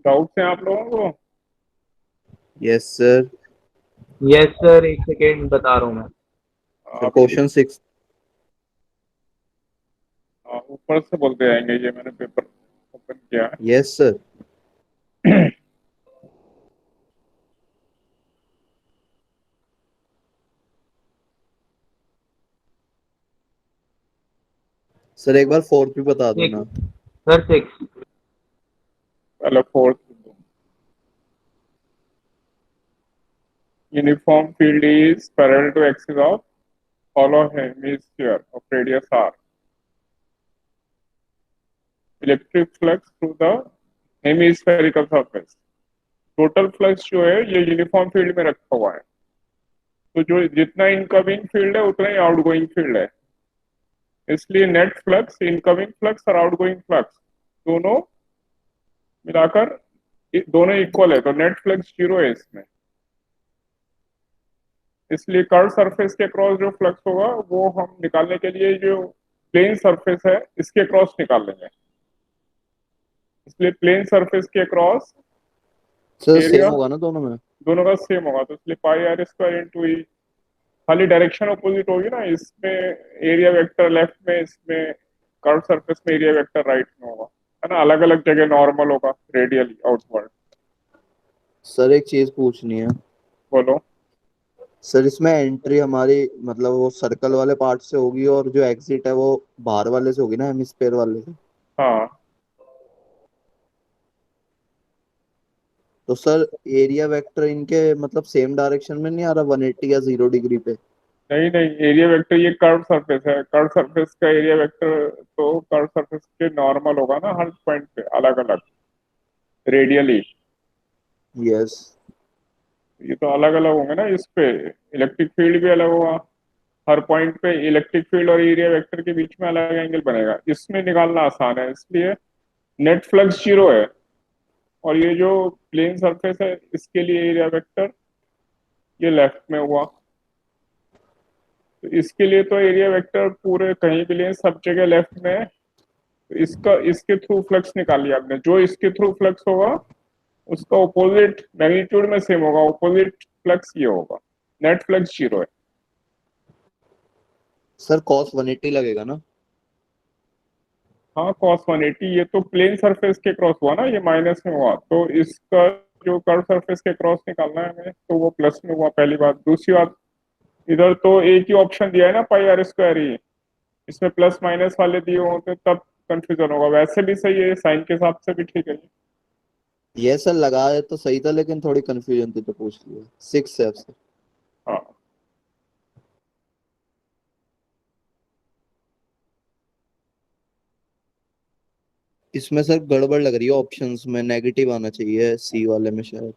Doubts हैं आप लोगों को? Yes sir. यस सर, एक सेकेंड बता रहा हूँ मैं। सर अभी क्वेश्चन 6। ऊपर से बोलते आएंगे, ये मैंने पेपर ओपन किया यस सर। है। सर एक बार फोर्थ भी बता दो सिक्स ना। सर, 6। पहले fourth, uniform field is parallel to axis of hollow hemisphere of radius r. Electric flux through the hemispherical surface. Total flux जो है ये यूनिफॉर्म फील्ड में रखा हुआ है, तो जो जितना इनकमिंग फील्ड है उतना ही आउटगोइंग फील्ड है। इसलिए नेट फ्लक्स, इनकमिंग फ्लक्स और आउटगोइंग फ्लक्स दोनों मिलाकर दोनों इक्वल है, तो नेट फ्लक्स जीरो है इसमें। इसलिए कर्व सरफेस के क्रॉस जो फ्लक्स होगा वो हम निकालने के लिए जो प्लेन सरफेस है इसके क्रॉस निकाल लेंगे। इसलिए प्लेन सरफेस के क्रॉस सर सेम एरिया होगा ना दोनों में? दोनों का सेम होगा, तो इसलिए पाई आर स्क्वायर इंटू ई। खाली डायरेक्शन अपोजिट होगी ना, इसमें एरिया वेक्टर लेफ्ट में, इसमें कर्व सरफेस में एरिया वेक्टर राइट में होगा, है ना। अलग अलग जगह नॉर्मल होगा रेडियली आउटवर्ड। सर एक चीज पूछनी है। बोलो। सर इसमें एंट्री हमारी मतलब वो सर्कल वाले पार्ट से होगी और जो एग्जिट है वो बाहर वाले से होगी ना, हेमिस्फेयर वाले से। हाँ तो सर एरिया वेक्टर इनके मतलब सेम डायरेक्शन में नहीं आ रहा, 180 या 0 डिग्री पे? नहीं नहीं, एरिया वेक्टर ये कर्व सरफेस है, कर्व सरफेस का एरिया वेक्टर तो कर्व सरफेस के नॉर्मल होगा ना हर पॉइंट पे अलग अलग रेडियली। यस। ये तो अलग अलग होंगे ना इस पे, इलेक्ट्रिक फील्ड भी अलग होगा। हर पॉइंट पे इलेक्ट्रिक फील्ड और एरिया वेक्टर के बीच में अलग एंगल बनेगा, इसमें निकालना आसान है। इसलिए नेट फ्लक्स जीरो है, और ये जो प्लेन सरफेस है इसके लिए एरिया वेक्टर ये लेफ्ट में हुआ। तो इसके लिए तो एरिया वेक्टर पूरे कहीं भी लिए सब जगह लेफ्ट में है। तो इसका इसके थ्रू फ्लक्स निकाल लिया आपने, जो इसके थ्रू फ्लक्स होगा उसका ऑपोजिट मैग्नीट्यूड में सेम होगा, ऑपोजिट फ्लक्स ये होगा। नेट फ्लक्स जीरो है। सर कॉस 180 लगेगा ना? हाँ cos 180, ये तो प्लेन सरफेस के क्रॉस हुआ ना, ये माइनस में हुआ, तो इसका जो कर्व सरफेस के क्रॉस निकालना है हमें तो वो प्लस में हुआ, पहली बात। दूसरी बात, इधर तो एक ही ऑप्शन दिया है ना पाई आर स्क्वायर ही, इसमें प्लस माइनस वाले दिए होते तब कंफ्यूजन होगा। वैसे भी सही है, साइन के हिसाब से भी ठीक है ये। ये सर लगाए तो सही था लेकिन थोड़ी कंफ्यूजन थी तो पूछ लिया। 6 है सर। हाँ इसमें सर गड़बड़ लग रही है, ऑप्शंस में नेगेटिव आना चाहिए सी वाले में शायद।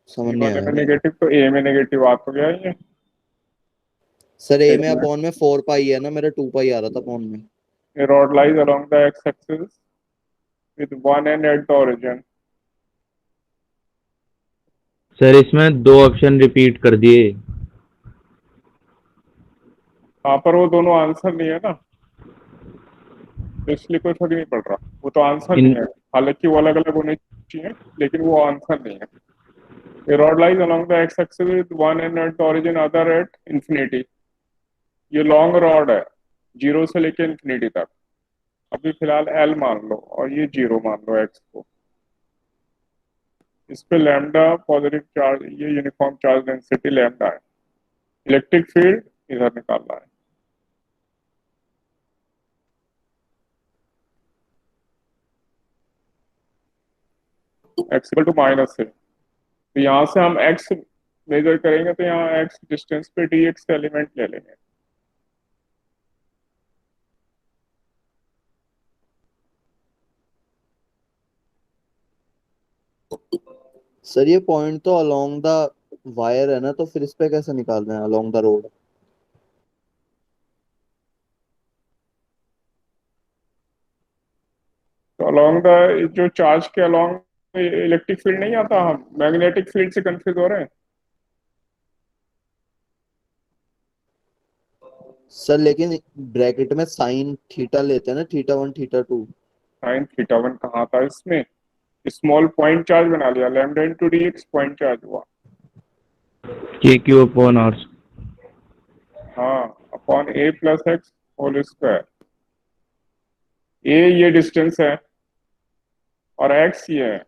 समझ सी नहीं वाले आया। में नेगेटिव, तो ए में नेगेटिव आ तो गया ये। सर ए में इसमें अपॉन में 4 पाई है ना, मेरा 2 पाई आ रहा था अपॉन में। a rod lies along the x-axis with one end at the origin। Sir इसमें दो ऑप्शन रिपीट कर दिए। हाँ पर वो दोनों आंसर नहीं है ना, तो इसलिए कोई फर्क नहीं पड़ रहा, वो तो आंसर नहीं इन है। हालांकि वो अलग अलग होने चाहिए, लेकिन वो आंसर नहीं है। A rod lies along the x-axis with one end at the origin, other at infinity। ये लॉन्ग रॉड है, जीरो से लेके इन्फिनिटी तक। अभी फिलहाल एल मान लो और ये जीरो मान लो एक्स को। इस पे लैम्डा पॉजिटिव चार्ज, ये यूनिफॉर्म चार्ज डेंसिटी लैम्डा है। इलेक्ट्रिक फील्ड इधर निकालना है, एक्स इक्वल टू माइनस है, तो यहाँ से हम एक्स मेजर करेंगे, तो यहाँ एक्स डिस्टेंस पे डी एक्स एलिमेंट ले लेंगे। सर ये पॉइंट तो अलोंग द वायर है ना, तो फिर इस पे कैसे निकाल रहे हैं अलोंग द रोड? तो अलॉन्ग द जो चार्ज के अलॉन्ग इलेक्ट्रिक फील्ड नहीं आता, हम मैग्नेटिक फील्ड से कंफ्यूज हो रहे हैं। सर लेकिन ब्रैकेट में साइन थीटा लेते हैं ना, theta 1 theta 2। Sine theta one कहाँ था इसमें, स्मॉल पॉइंट चार्ज बना लिया, lambda into D x point charge हुआ। के क्यू अपॉन आर। हाँ, अपॉन ए प्लस एक्स होल स्क्वायर। ए ये डिस्टेंस है और एक्स ये है,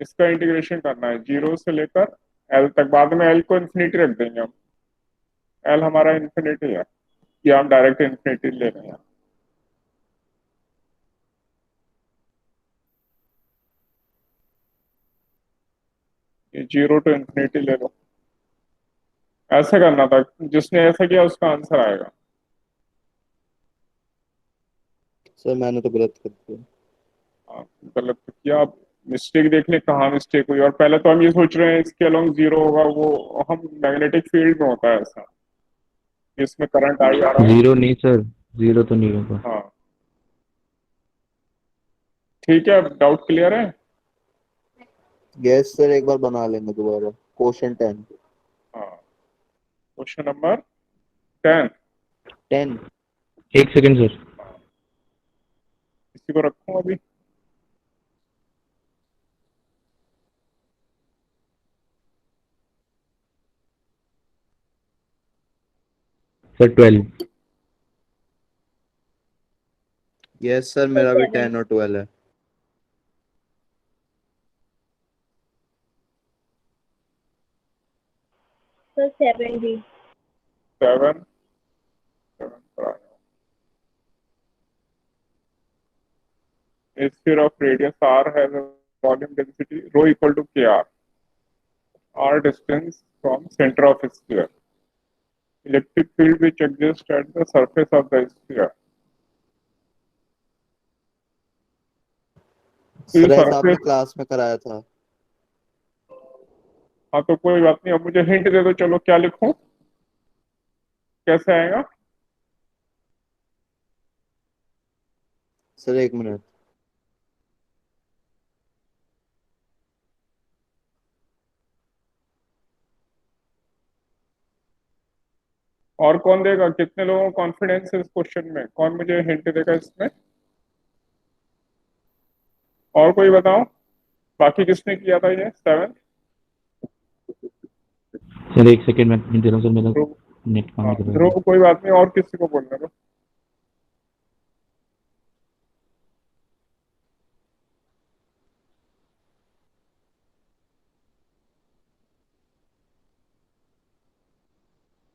इसका इंटीग्रेशन करना है 0 से लेकर एल तक। बाद में एल को इन्फिनिटी रख देंगे हम, एल हमारा इन्फिनिटी है, या हम डायरेक्ट इन्फिनिटी ले रहे हैं। ये 0 टू इन्फिनिटी ले लो, ऐसे करना था, जिसने ऐसा किया उसका आंसर आएगा। सर मैंने तो गलत कर दिया। हाँ, गलत तो किया। अब मिस्टेक देख ले कहाँ मिस्टेक हुई। और पहले तो हम ये सोच रहे हैं इसके अलोंग 0 होगा, वो हम मैग्नेटिक फील्ड में होता है ऐसा, इसमें करंट आई आ रहा है। 0 नहीं सर, 0 तो नहीं होगा। हाँ ठीक है, अब डाउट क्लियर है। यस सर, एक बार बना लेंगे दोबारा क्वेश्चन 10। हाँ, क्वेश्चन नंबर 10। 10। एक सेकंड सर। इसी को रखूं अभी। सर 12। यस सर, मेरा भी 10 और 12 है। सर 70। 7 पर आया। A sphere of radius r has a volume density rho equal to kr. R distance from center of sphere. Electric field which exists at the surface of the sphere. तो ये sir ऐसा आपने surface. Class में कराया था। हाँ तो कोई बात नहीं, अब मुझे हिंट दे दो, चलो क्या लिखूं, कैसे आएगा। सर एक मिनट। और कौन देगा, कितने लोगों को कॉन्फिडेंस है इस क्वेश्चन में, कौन मुझे हिंट देगा इसमें। और कोई बताओ, बाकी किसने किया था ये 7। सर एक सेकंड, मैं हिंट दे रहा हूँ सर, मेरा ध्रुव। नेट काम हाँ नहीं कर रहा है। ध्रुव, कोई बात नहीं, और किसी को बोलने दो।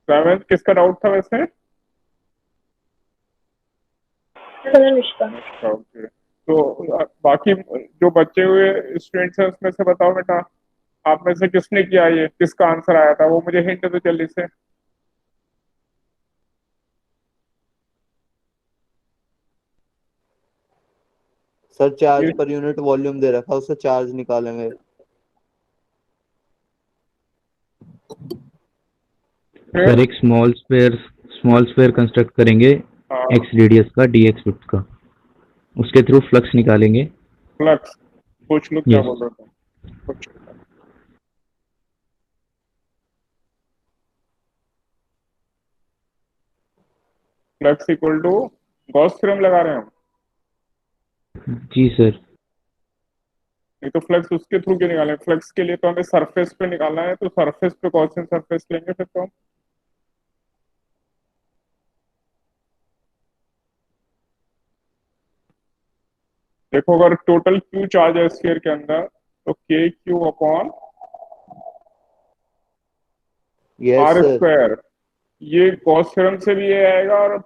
सेवन किसका डाउट था वैसे। सर अनुष्का। ओके, तो बाकी जो बचे हुए स्टूडेंट्स हैं उसमें से बताओ बेटा, आप में से किसने किया, ये किसका आंसर आया था, वो मुझे हिंट दो जल्दी से। सर चार्ज ये पर यूनिट वॉल्यूम दे रखा, उससे चार्ज निकालेंगे। फिर सर एक स्मॉल स्फेयर कंस्ट्रक्ट करेंगे, हाँ, एक्स रेडियस का dx विड्थ का, उसके थ्रू फ्लक्स निकालेंगे। फ्लक्स। पूछ लो क्या यस। बोल रहे थे, कुछ। Flux equal to Gauss theorem लगा रहे हैं हम। जी सर। नहीं तो फ्लक्स उसके थ्रू क्यों निकालें, फ्लक्स के लिए तो हमें सरफेस पे निकालना है, तो सरफेस पे गॉसियन सरफेस लेंगे फिर तो हम। देखो, अगर टोटल क्यू चार्ज है स्फीयर के अंदर, तो K Q upon yes R sir. Square, ये गॉस थ्योरम से भी ये आएगा। और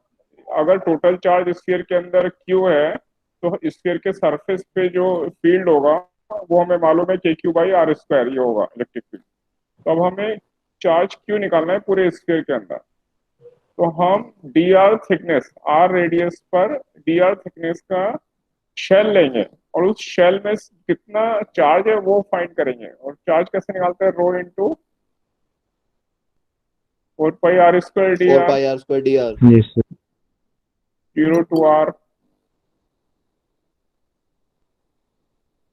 अगर टोटल चार्ज स्फीयर के अंदर क्यू है, तो स्फीयर के सरफेस पे जो फील्ड होगा वो हमें मालूम है के क्यू बाई आर स्क्वायर, ये होगा इलेक्ट्रिक फील्ड। तो अब हमें चार्ज क्यू निकालना है पूरे स्फीयर के अंदर। तो हम D R thickness, R radius पर डी आर थिकनेस का शेल लेंगे, और उस शेल में कितना चार्ज है वो फाइंड करेंगे। और चार्ज कैसे निकालते हैं, rho into 4 pi r² d 4 R, pi R square d R. Yes sir. 0 to r।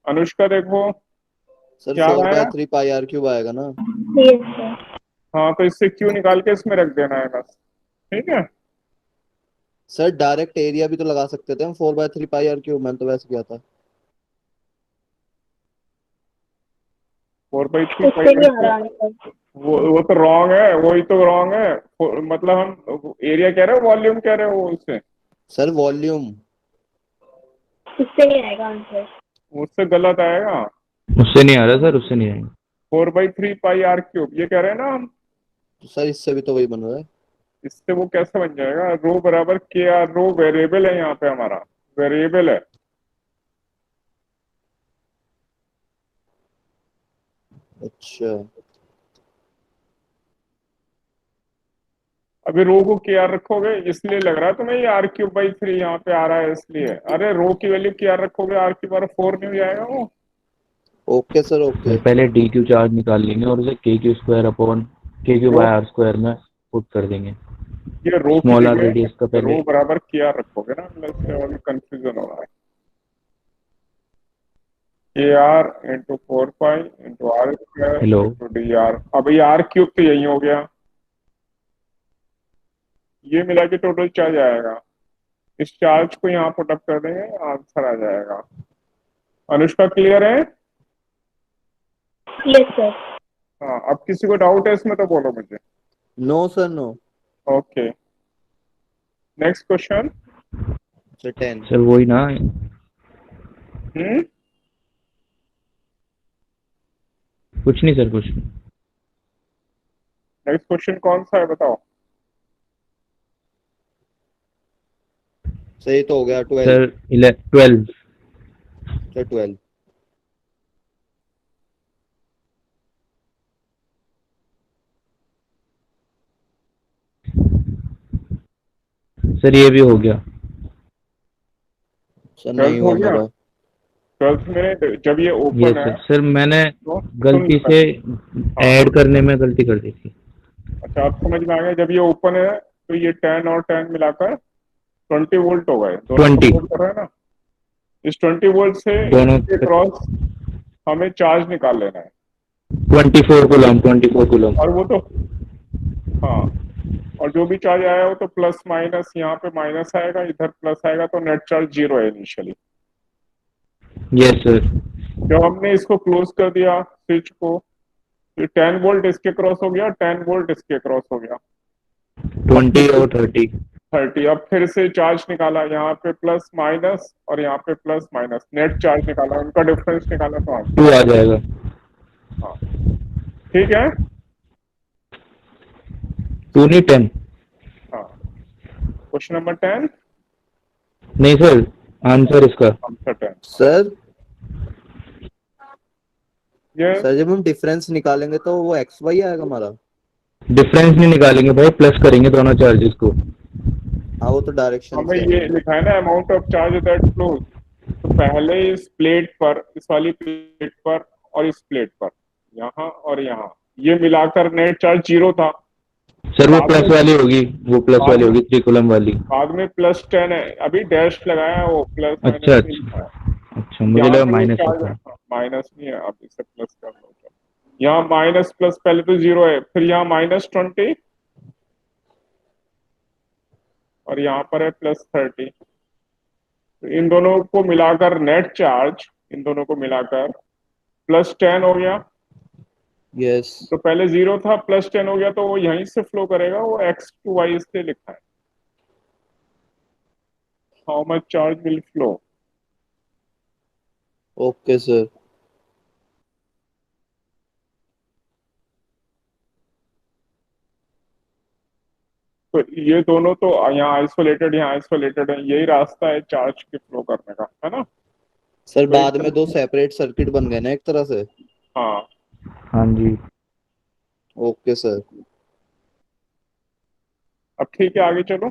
Anushka देखो सर क्या 4 आया। बाय 3 पाई आर क्यूब आएगा ना। Yes sir. हाँ तो इससे क्यू निकाल के इसमें रख देना है बस, ठीक है। सर डायरेक्ट एरिया भी तो लगा सकते थे हम, 4/3 पाई आर क्यूब, मैंने तो वैसे किया था। 4/3 उससे नहीं आ रहा आंसर। वो तो रॉन्ग है, वही तो रॉन्ग है। मतलब हम एरिया कह रहे हो वॉल्यूम कह रहे हो उससे? Sir volume. उससे नहीं आएगा आंसर। उससे गलत आएगा। उससे नहीं आ रहा सर, उससे नहीं आएगा। 4/3 पाई आर क्यूब ये कह रहे हैं ना हम। तो सर इससे भी तो वही बन रहा है। इससे वो कैसे बन जाएगा? रो बराबर के आर, रो वेरिएबल है यहाँ पे, हमारा वेरिएबल है। अच्छा। अभी रो को के आर रखोगे इसलिए लग रहा है तुम्हें ये r³/3 यहाँ पे आ रहा है इसलिए। अरे रो की वैल्यू के आर रखोगे, r³/4 नहीं हो जाएगा वो? Okay sir, okay. सर पहले डी क्यू चार्ज निकाल लेंगे और उसे K Q square upon K Q rho, by R square में पुट कर देंगे। ये रो की स्मॉल आर जगह रेडियस का पहले। रो बराबर के आर रखोगे ना, इससे अभी कंफ्यूजन हो रहा है। K R into 4 pi into r² hello. Into D R. अब ये r³ तो यही हो गया, ये मिला के टोटल चार्ज आएगा। इस चार्ज को यहाँ पुट अप कर देंगे, आंसर आ जाएगा। अनुष्का क्लियर है? Yes sir. हाँ, अब किसी को डाउट है इसमें तो बोलो मुझे। No sir, no. Okay, next question. Sir 10। Sir वही ना। हम्म, कुछ नहीं सर, कुछ नहीं। नेक्स्ट क्वेश्चन कौन सा है बताओ? सही तो हो गया 12। सर 12। सर 12। सर ये भी हो गया। सर नहीं 12th हो हुआ गया। मेरा। 12th में जब ये यस ओपन है सर। सर मैंने तो सुन गलती से हाँ, ऐड करने में गलती कर दी थी। अच्छा आप समझ में आ गया। जब ये ओपन है तो ये 10 और 10 मिलाकर 20 वोल्ट हो गए, दोनों 20 सपोर्ट कर रहे हैं ना। इस 20 वोल्ट से दोनों इसके क्रॉस हमें चार्ज निकाल लेना है। 24 कूलम। और वो तो हाँ, और जो भी चार्ज आया वो तो प्लस माइनस, यहाँ पे माइनस आएगा, इधर प्लस आएगा, तो नेट चार्ज 0 है इनिशियली। Yes sir. जब हमने इसको क्लोज कर दिया स्विच को, तो 10 वोल्ट इसके क्रॉस हो गया, 10 वोल्ट इसके क्रॉस हो गया। अब 20 और 30। 30, अब फिर से चार्ज निकाला, यहाँ पे प्लस माइनस और यहाँ पे प्लस माइनस, नेट चार्ज निकाला, उनका डिफरेंस निकाला तो आंसर 2 आ आ गया। जाएगा। हाँ, ठीक है। 2 नहीं 10। हाँ, क्वेश्चन नंबर 10, नहीं सर, आंसर इसका। आंसर 10। सर ये सर जब हम डिफरेंस निकालेंगे तो वो एक्स वाई आएगा हमारा। डिफरेंस नहीं निकालेंगे भाई, प्लस करेंगे दोनों चार्जेस को। हाँ वो तो डायरेक्शन हमें सेम ये है। लिखा है ना, amount of charge that flows. तो पहले इस प्लेट पर, इस वाली प्लेट पर और इस प्लेट पर, यहाँ और यहाँ, ये मिलाकर नेट चार्ज 0 था। सर वो बाद प्लस में वाली होगी, वो प्लस बाद वाली में होगी 3 कूलम वाली। बाद में +10 है, अभी डैश लगाया है, वो प्लस माइनस अच्छा नहीं अच्छा। लिखा है। अच्छा मुझे यहाँ लगा पे ये माइनस चार्ज लिखा है। माइनस नहीं है, अब इसे प्लस कर लो। यहाँ माइनस प्लस पहले तो 0 है, फिर यहाँ -20 और यहाँ पर है +30। तो इन दोनों को मिलाकर नेट चार्ज, इन दोनों को मिलाकर +10 हो गया। यस। तो पहले 0 था, +10 हो गया, तो वो यहीं से फ्लो करेगा, वो x/y से लिखा है। How much charge will flow. Okay sir. तो ये दोनों तो यहाँ आइसोलेटेड, यहाँ आइसोलेटेड है, यही रास्ता है चार्ज के फ्लो करने का, है ना। सर तो बाद में दो सेपरेट सर्किट बन गए ना एक तरह से। हाँ, हाँ जी। Okay sir. अब ठीक है, आगे चलो।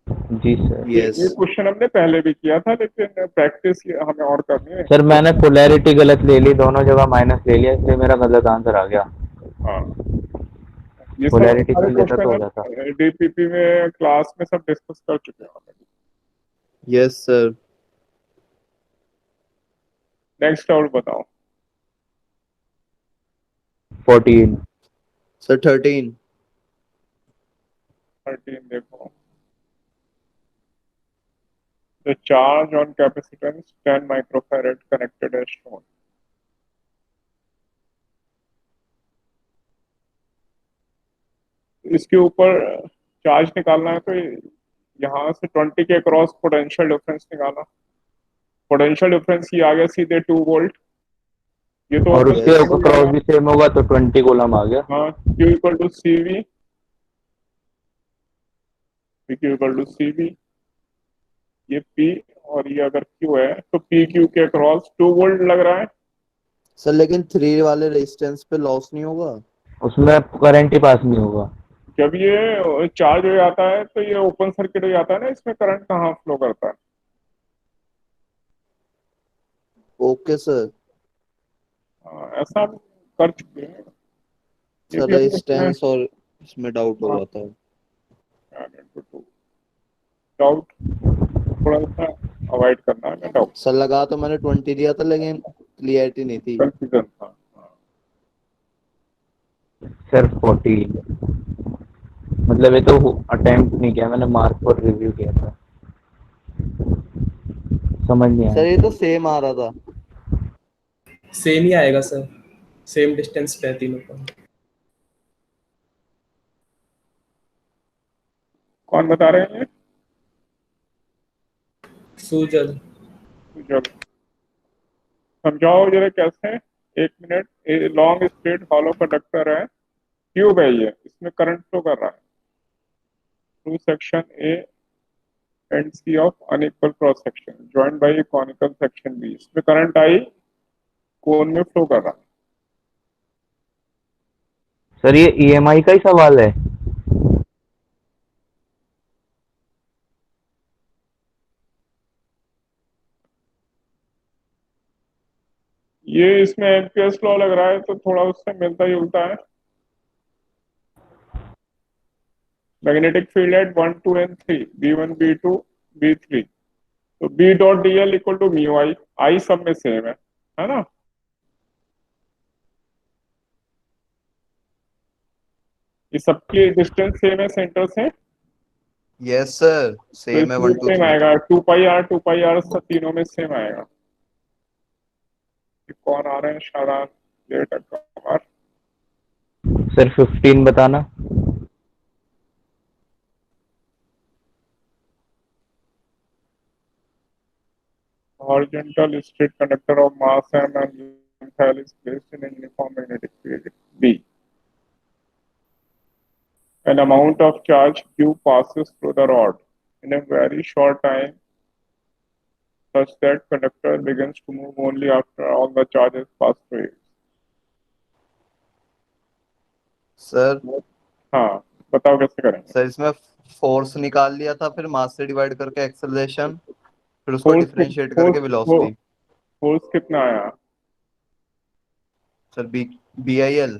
जी सर। यस। ये क्वेश्चन हमने पहले भी किया था, लेकिन प्रैक्टिस हमें और करनी है। सर मैंने पोलैरिटी गलत ले ली, दोनों जगह माइनस ले लिया, इसलिए मेरा गलत आंसर आ गया। हाँ, ये सब पोलैरिटी सारे कर लेता तो क्वेश्चन हो जाता। हम डीपीपी में क्लास में सब डिस्कस कर चुके हैं ऑलरेडी। Yes sir. नेक्स्ट और बताओ। 14। सर 13। 13 देखो। The charge on capacitance 10 microfarad connected as shown. इसके ऊपर चार्ज निकालना है तो यहाँ से 20 के क्रॉस पोटेंशियल डिफरेंस निकालना। पोटेंशियल डिफरेंस ये आ गया सीधे 2 वोल्ट। ये तो और open उसके circuit हो क्रॉस जाएगा। भी सेम होगा तो 20 कूलम आ गया। हाँ, Q equal to CV, Q equal to CV, ये P और ये अगर Q है तो PQ के क्रॉस 2 वोल्ट लग रहा है। सर लेकिन 3 वाले रेजिस्टेंस पे लॉस नहीं होगा? उसमें करंट ही पास नहीं होगा। जब ये चार्ज हो जाता है तो ये ओपन सर्किट हो जाता है ना, इसमें करंट कहाँ फ्लो करता है। Okay sir. ऐसा हम कर चुके हैं। ये सर भी हम इसमें रेजिस्टेंस और इसमें डाउट हो रहा था। डाउट थोड़ा सा अवॉइड करना है, डाउट सर लगा तो मैंने 20 दिया था लेकिन क्लियरिटी नहीं थी। कंफ्यूजन था। सर 40, मतलब ये तो अटेम्प्ट नहीं किया मैंने, मार्क पर रिव्यू किया था, समझ नहीं सर ये आया। तो सेम आ रहा था। सेम ही आएगा सर, सेम डिस्टेंस पे है तीनों का। कौन बता रहे हैं? सूजल। चलो समझाओ जरा कैसे। 1 minute. Long straight hollow conductor है, ट्यूब है ये, इसमें करंट फ्लो कर रहा है through section A and C of unequal cross section joined by conical section B. इसमें करंट आई कोन में फ्लो कर रहा है। सर ये ईएमआई का ही सवाल है। ये इसमें एम्पियर्स लॉ लग रहा है तो थोड़ा उससे मिलता जुलता है। Magnetic field at 1 2 and 3, B1 B2 B3, तो B dot DL equal to mu I. I सब में सेम है ना। ये सबकी डिस्टेंस सेम है सेंटर से, यस सर तो सेम है इसमें 1 2 सेम 3। आएगा। 2 पाई आर सब तीनों में सेम आएगा। ये कौन आ रहे हैं? शादान लेट अकबर। सर 15 बताना। Horizontal straight conductor of mass m and length is placed in a uniform magnetic field B. An amount of charge Q passes through the rod in a very short time such that conductor begins to move only after all the charges pass through it. Sir हाँ, बताओ कैसे करेंगे। Sir इसमें force निकाल लिया था, फिर मास से डिवाइड करके एक्सेलरेशन, फिर उसको फोर्स डिफरेंशिएट फोर्स करके वेलोसिटी। फोर्स कितना आया? Sir BIL।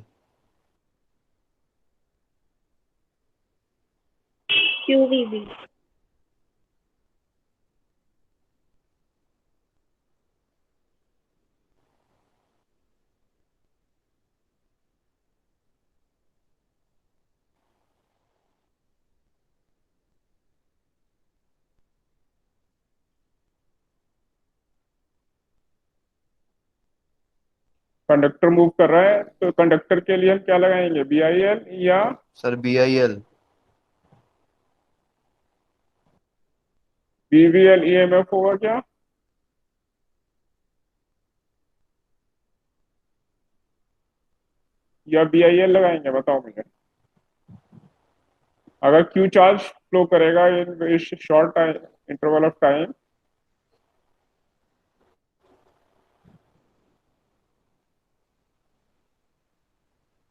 QVB। Conductor move कर रहा है तो कंडक्टर के लिए हम क्या लगाएंगे? BIL या सर BIL। BVL EMF होगा क्या? या BIL लगाएंगे? बताओ मुझे। अगर Q चार्ज फ्लो करेगा in short time interval of time,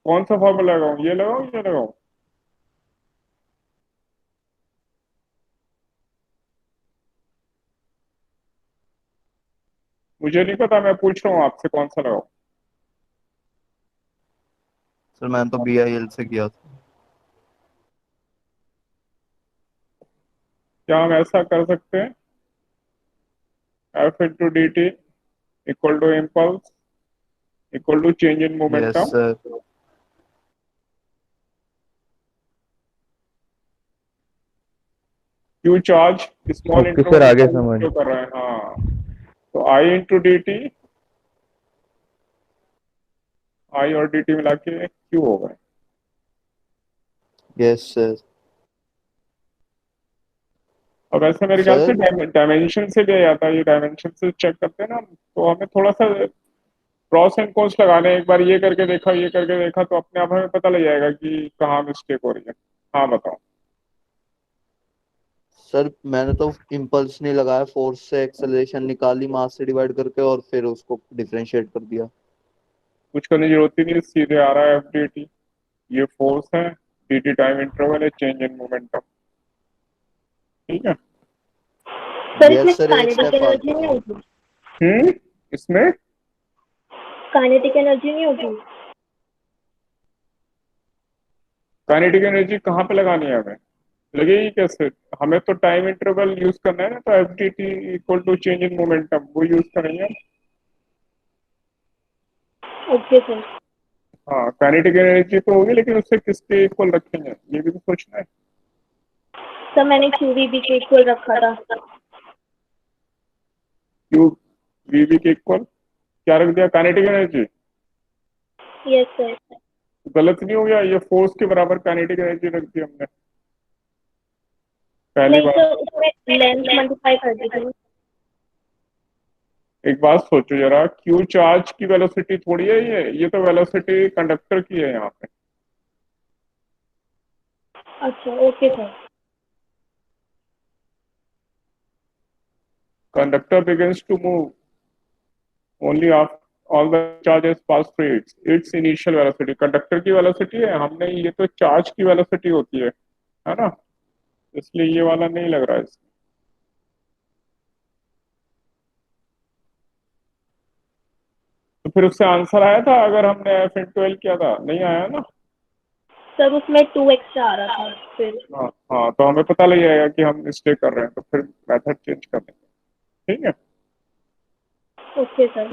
कौन सा फॉर्मूला लगाऊं? ये लगाऊं ये लगाऊं? मुझे नहीं पता, मैं पूछ रहा हूँ आपसे कौन सा लगाऊं। सर मैंने तो BIL से किया था। क्या हम ऐसा कर सकते हैं? F into D T equal to impulse equal to change in yes momentum. Sir. Q charge small okay sir, आगे समझ। जो कर रहे हैं, हाँ। तो I into D T, I और डी टी मिला के क्यू हो गए। Yes sir. और वैसे मेरे ख्याल से सर डायमेंशन से भी आता है, ये डायमेंशन से चेक करते हैं ना, तो हमें थोड़ा सा प्रॉस एंड कॉन्स लगाने हैं। एक बार ये करके देखा, ये करके देखा, तो अपने आप हमें पता लग जाएगा कि कहाँ मिस्टेक हो रही है। हाँ बताओ। सर मैंने तो इम्पल्स नहीं लगाया, फोर्स से एक्सेलरेशन निकाली मास से डिवाइड करके और फिर उसको डिफरेंशिएट कर दिया। कुछ करने की जरूरत ही नहीं, सीधे आ रहा है एफ डी टी। ये फोर्स है, डी टी टाइम इंटरवल है, चेंज इन मोमेंटम। ठीक है। सर इसमें यस सर, एक काइनेटिक स्टेप एनर्जी आगे। नहीं होगी? इसमें काइनेटिक एनर्जी नहीं होगी? काइनेटिक एनर्जी कहाँ पे लगानी है हमें? लगेगी कैसे? हमें तो टाइम इंटरवल यूज करना है ना, तो F D T equal to change in momentum वो यूज करेंगे हम। Okay sir. हाँ, काइनेटिक एनर्जी तो होगी, लेकिन उससे किसके इक्वल रखेंगे ये भी तो सोचना है। सर मैंने QVB के इक्वल रखा था। क्यू वीवी के इक्वल क्या रख दिया? Kinetic energy. Yes sir. गलत नहीं हो गया? ये फोर्स के बराबर काइनेटिक एनर्जी रख दी हमने पहली नहीं बार। सर, उसमें लेंथ मल्टीप्लाई कर दी थी। एक बात सोचो जरा, क्यू चार्ज की वेलोसिटी थोड़ी है ये तो वेलोसिटी कंडक्टर की है यहाँ पे। अच्छा okay sir. Conductor begins to move only after all the charges pass through its initial velocity। Conductor की वेलोसिटी है, हमने ये तो चार्ज की वेलोसिटी होती है ना? इसलिए ये वाला नहीं लग रहा है इसमें। तो फिर उससे आंसर आया था अगर हमने एफ इन 12 किया था? नहीं आया ना। सर उसमें 2 एक्स्ट्रा आ रहा था फिर। हाँ हाँ, तो हमें पता लग जाएगा कि हम मिस्टेक कर रहे हैं, तो फिर मेथड चेंज कर देंगे। ठीक है। Okay sir.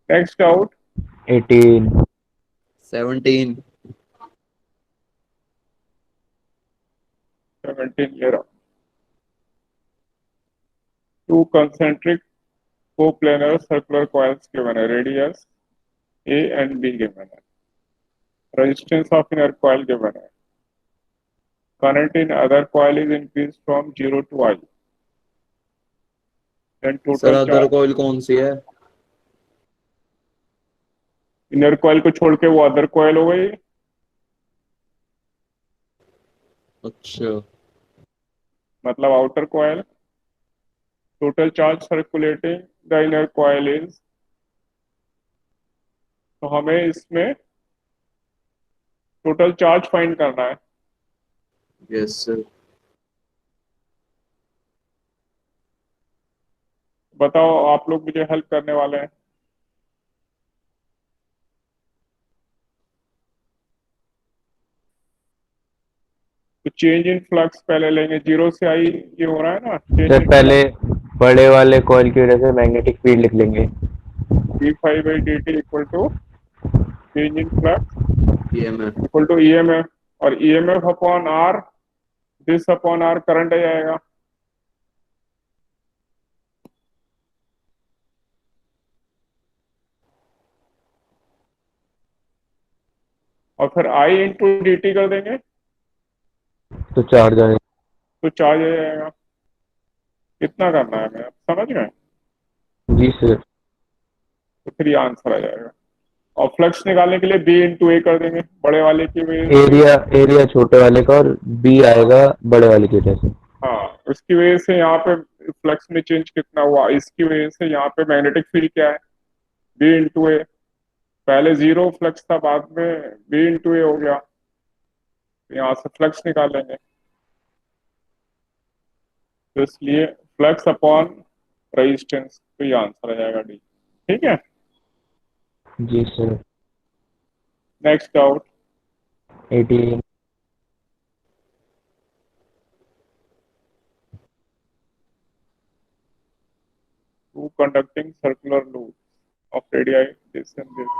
Next out. 18। 17। 17 ये रहा। Two concentric coplanar circular coils given है, radius A and B given है, resistance of inner coil given है, current in other coil is increased from 0 to I, then sir total other charge। Coil कौन सी है? Inner coil को छोड़ के वो other coil हो गई। अच्छा। मतलब outer coil. Total charge circulating the inner coil is, तो हमें इसमें टोटल चार्ज फाइंड करना है। Yes sir. बताओ, आप लोग मुझे हेल्प करने वाले हैं। तो चेंज इन फ्लक्स पहले लेंगे, 0 से आई ये हो रहा है ना, चेंज सर इन पहले बड़े वाले कॉइल की वजह से मैग्नेटिक फील्ड लिख लेंगे। d5/dt equal to change in flux EMF. Equal to EMF, और EMF upon R, this upon R current आ जाएगा। और फिर आई इंटू डी टी कर देंगे तो चार्ज आएगा। तो चार्ज आ जाएगा। कितना करना है हमें, आप समझ गए? जी सर। तो फिर ये आंसर आ जाएगा। और फ्लक्स निकालने के लिए बी इंटू ए कर देंगे, बड़े वाले की वजह से। एरिया एरिया छोटे वाले का और बी आएगा बड़े वाले की वजह से। हाँ, उसकी वजह से यहाँ पे फ्लक्स में चेंज कितना हुआ, इसकी वजह से यहाँ पे मैग्नेटिक फील्ड क्या है, बी इंटू ए। पहले जीरो फ्लक्स था, बाद में बी इंटू ए हो गया। तो यहाँ से फ्लक्स निकालेंगे, तो इसलिए फ्लक्स अपॉन रेजिस्टेंस, तो ये आंसर आ जाएगा डी। ठीक है। जी sir. Next out. 18। Two conducting circular loops of radii this and this,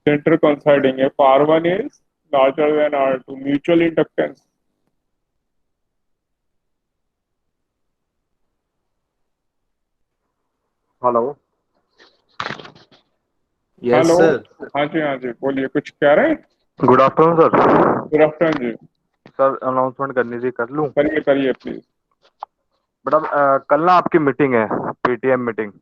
center coinciding, if R1 is larger than R2, mutual inductance hello. Yes hello. Sir. हाँ जी बोलिए, कुछ कह रहे हैं? Good afternoon sir. Good afternoon जी। Sir announcement करनी थी, कर लूँ? करिए करिए प्लीज। बेटा कल ना आपकी मीटिंग है, पीटीएम मीटिंग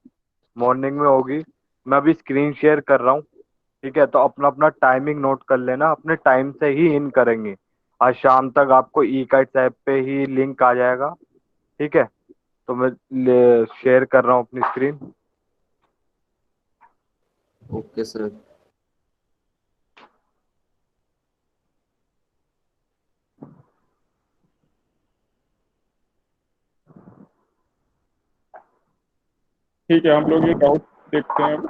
मॉर्निंग में होगी। मैं अभी स्क्रीन शेयर कर रहा हूँ, ठीक है? तो अपना अपना टाइमिंग नोट कर लेना, अपने टाइम से ही इन करेंगे। आज शाम तक आपको ई काइट्स ऐप पे ही लिंक आ जाएगा, ठीक है? तो मैं शेयर कर रहा हूँ अपनी स्क्रीन। Okay sir. ठीक है, हम लोग ये डाउट देखते हैं अब।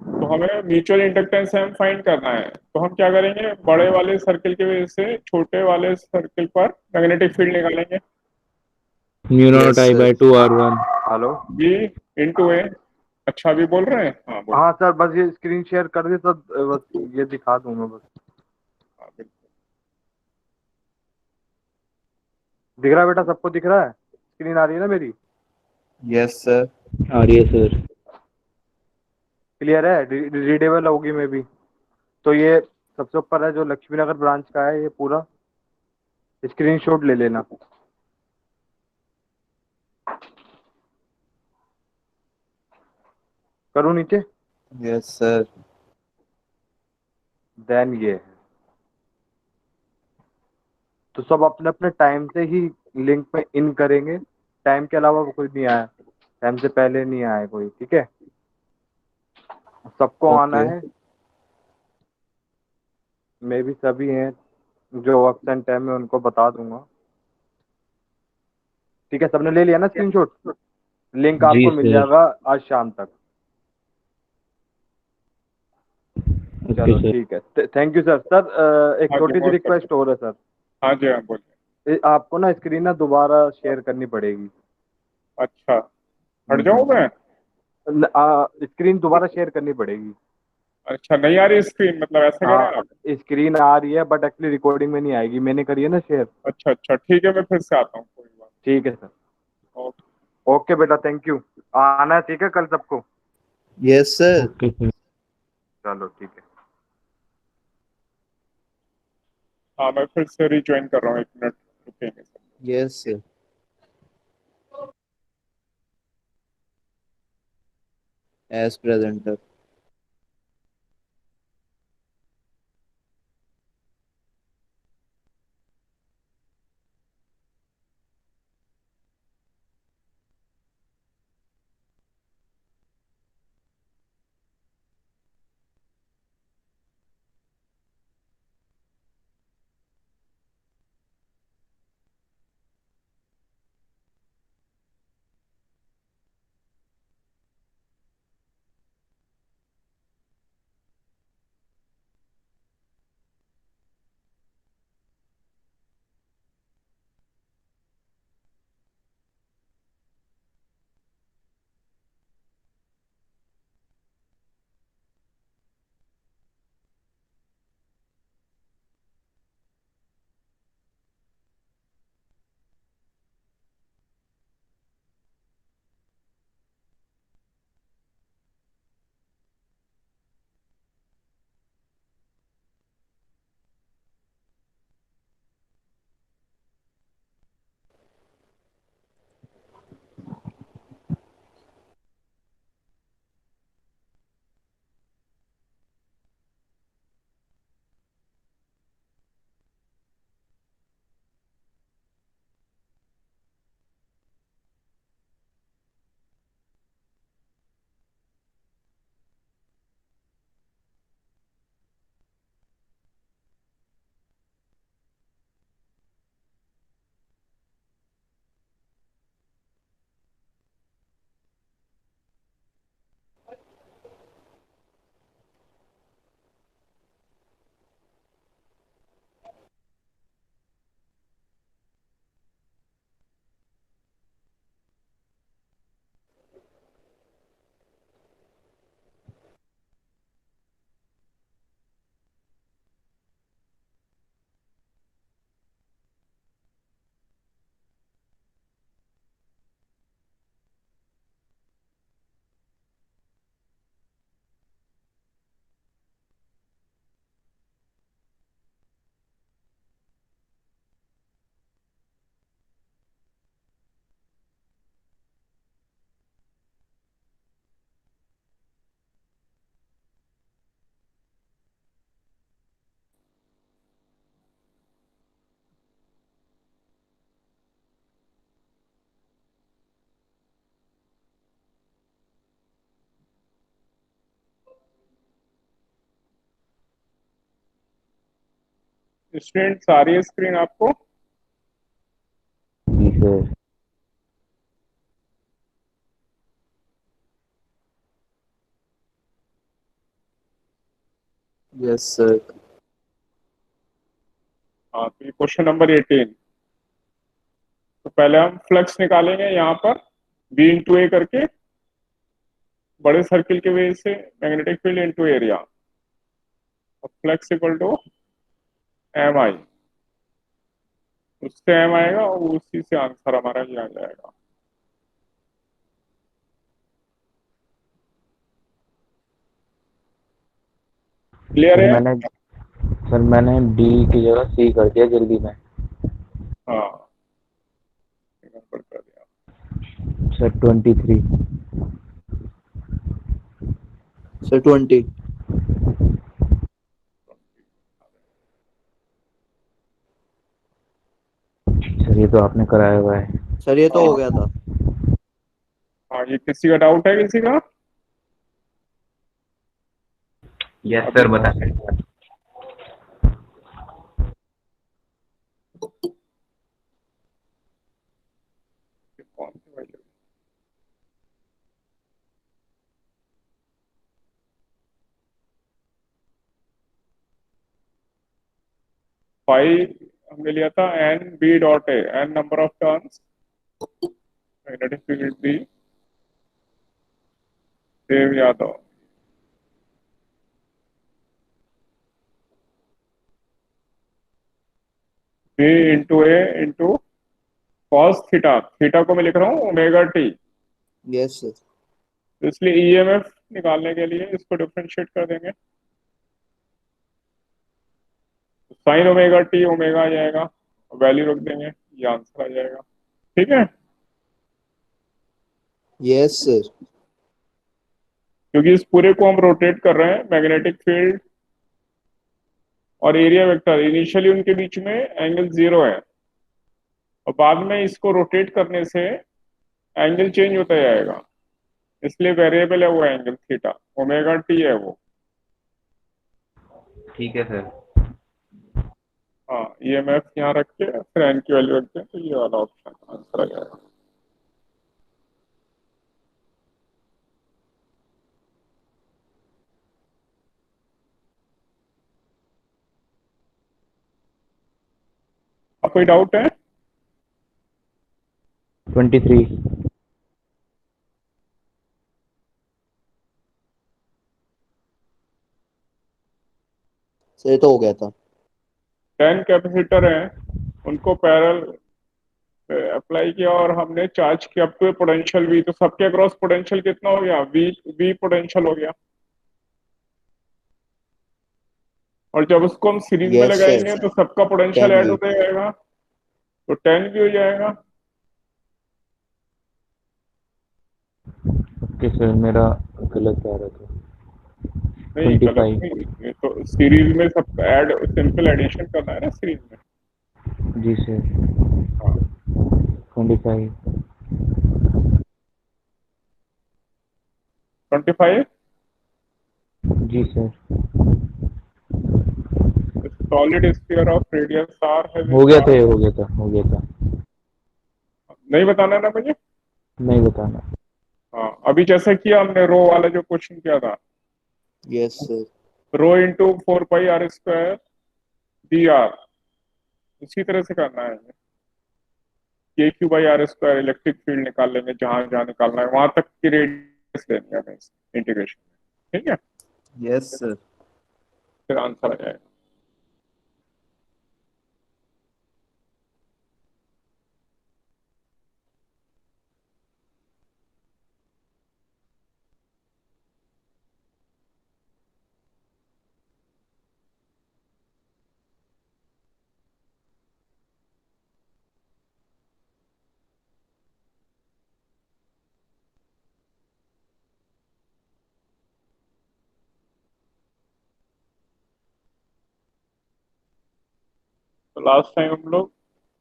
तो हमें म्यूचुअल इंडक्टेंस हम फाइंड करना है, तो हम क्या करेंगे, बड़े वाले सर्किल की वजह से छोटे वाले सर्किल पर मैग्नेटिक फील्ड निकालेंगे। Mu naught yes I sir. By 2 R1। Hello. B into A. अच्छा अभी बोल रहे हैं? हाँ बोलिए। हाँ सर, बस ये स्क्रीन शेयर कर दे तो बस ये दिखा दूंगा बस। हाँ, बिल्कुल। दिख रहा है बेटा? सबको दिख रहा है? स्क्रीन आ रही है ना मेरी? Yes sir. आ रही है सर। क्लियर है? रीडेबल होगी मे भी। तो ये सबसे ऊपर है जो लक्ष्मी नगर ब्रांच का है, ये पूरा स्क्रीनशॉट ले लेना। करूँ नीचे? Yes sir. देन ये है। तो सब अपने अपने टाइम से ही लिंक पे इन करेंगे। टाइम के अलावा कोई नहीं आया, टाइम से पहले नहीं आया कोई, ठीक है? सबको आना ओके। है। मे भी सभी हैं जो एब्सेंट है, मैं उनको बता दूंगा। ठीक है, सबने ले लिया ना स्क्रीनशॉट? लिंक जी आपको मिल सर। जाएगा आज शाम तक। ओके चलो सर। ठीक है, थैंक यू सर। सर एक हाँ जी छोटी सी बहुत रिक्वेस्ट और है सर। हाँ जी हाँ बोलिए। आपको ना स्क्रीन ना दोबारा शेयर करनी पड़ेगी। अच्छा, हट जाऊँ मैं? स्क्रीन दोबारा शेयर करनी पड़ेगी। अच्छा, नहीं आ रही स्क्रीन, मतलब ऐसा कह रहे हाँ, हैं आप? स्क्रीन आ रही है बट एक्चुअली रिकॉर्डिंग में नहीं आएगी, मैंने करी है ना शेयर। अच्छा अच्छा ठीक है, मैं फिर से आता हूँ, कोई बात ठीक है सर। नहीं। ओके। ओके बेटा, थैंक यू। आना है ठीक है कल सबको? Yes sir. Okay sir. चलो ठीक है। हाँ मैं फिर से रिज्वाइन कर रहा हूँ, 1 मिनट रुकेंगे। Yes sir. As presenter. Students आ रही है स्क्रीन आपको? जी सर। Yes sir. हाँ, तो ये क्वेश्चन नंबर 18। तो पहले हम फ्लक्स निकालेंगे यहाँ पर बी इंटू ए करके, बड़े सर्किल के वजह से magnetic field into area, flux equal to M I, उससे एम आएगा और उसी से आंसर हमारा ये आ जाएगा। क्लियर है? सर मैंने डी की जगह सी कर दिया जल्दी में। हाँ, नंबर कर दिया। सर 23। सर 20। सर ये तो आपने कराया हुआ है। सर ये तो हो गया था। हाँ, ये किसी का डाउट है किसी का? यस अभी सर बता सकते। कौन सी वैल्यू? 5 हमने लिया था N B dot A, N number of turns magnetic field B, Dev Yadav. B into A into cos theta, theta को मैं लिख रहा हूँ ओमेगा टी, यस सर। तो इसलिए ईएमएफ निकालने के लिए इसको डिफरेंशिएट कर देंगे, साइन ओमेगा टी ओमेगा आ जाएगा, वैल्यू रख देंगे, ये आंसर आ जाएगा। ठीक है, यस सर। क्योंकि इस पूरे को हम रोटेट कर रहे हैं, मैग्नेटिक फील्ड और एरिया वेक्टर इनिशियली उनके बीच में एंगल 0 है, और बाद में इसको रोटेट करने से एंगल चेंज होता जाएगा, इसलिए वेरिएबल है वो एंगल थीटा, ओमेगा टी है वो। ठीक है सर। हाँ, ईएमएफ यहाँ रख के फिर एन की वैल्यू रखते हैं, तो ये वाला ऑप्शन आंसर आ जाएगा। अब कोई डाउट है? 23। सर ये तो हो गया था। 10 कैपेसिटर हैं, उनको पैरेलल अप्लाई किया और हमने चार्ज किया अप टू पोटेंशियल वी, तो सबके अक्रॉस पोटेंशियल कितना हो गया? वी, वी पोटेंशियल हो गया। और जब उसको हम सीरीज में यस लगाएंगे सर। तो सबका पोटेंशियल 10 ऐड भी। होता जाएगा, तो 10 भी हो जाएगा। ओके सर मेरा गलत आ रहा था। नहीं, गलत 25। नहीं, ये तो सीरीज में सब ऐड, सिंपल एडिशन करना है ना सीरीज में। जी सर। हाँ, 25। 25। जी sir. Solid sphere of radius R having हो गया था चार्ज। ये, हो गया था, हो गया था। नहीं बताना ना मुझे। नहीं बताना। हाँ, अभी जैसा किया हमने रो वाला जो क्वेश्चन किया था, yes sir. Rho into 4 pi r² D R, उसी तरह से करना है। के Q by r² electric field निकाल लेंगे, जहां जहां निकालना है वहां तक की रेडियस लेनी है हमें इंटीग्रेशन में। ठीक है, यस सर। फिर आंसर आ जाएगा। तो लास्ट टाइम हम लोग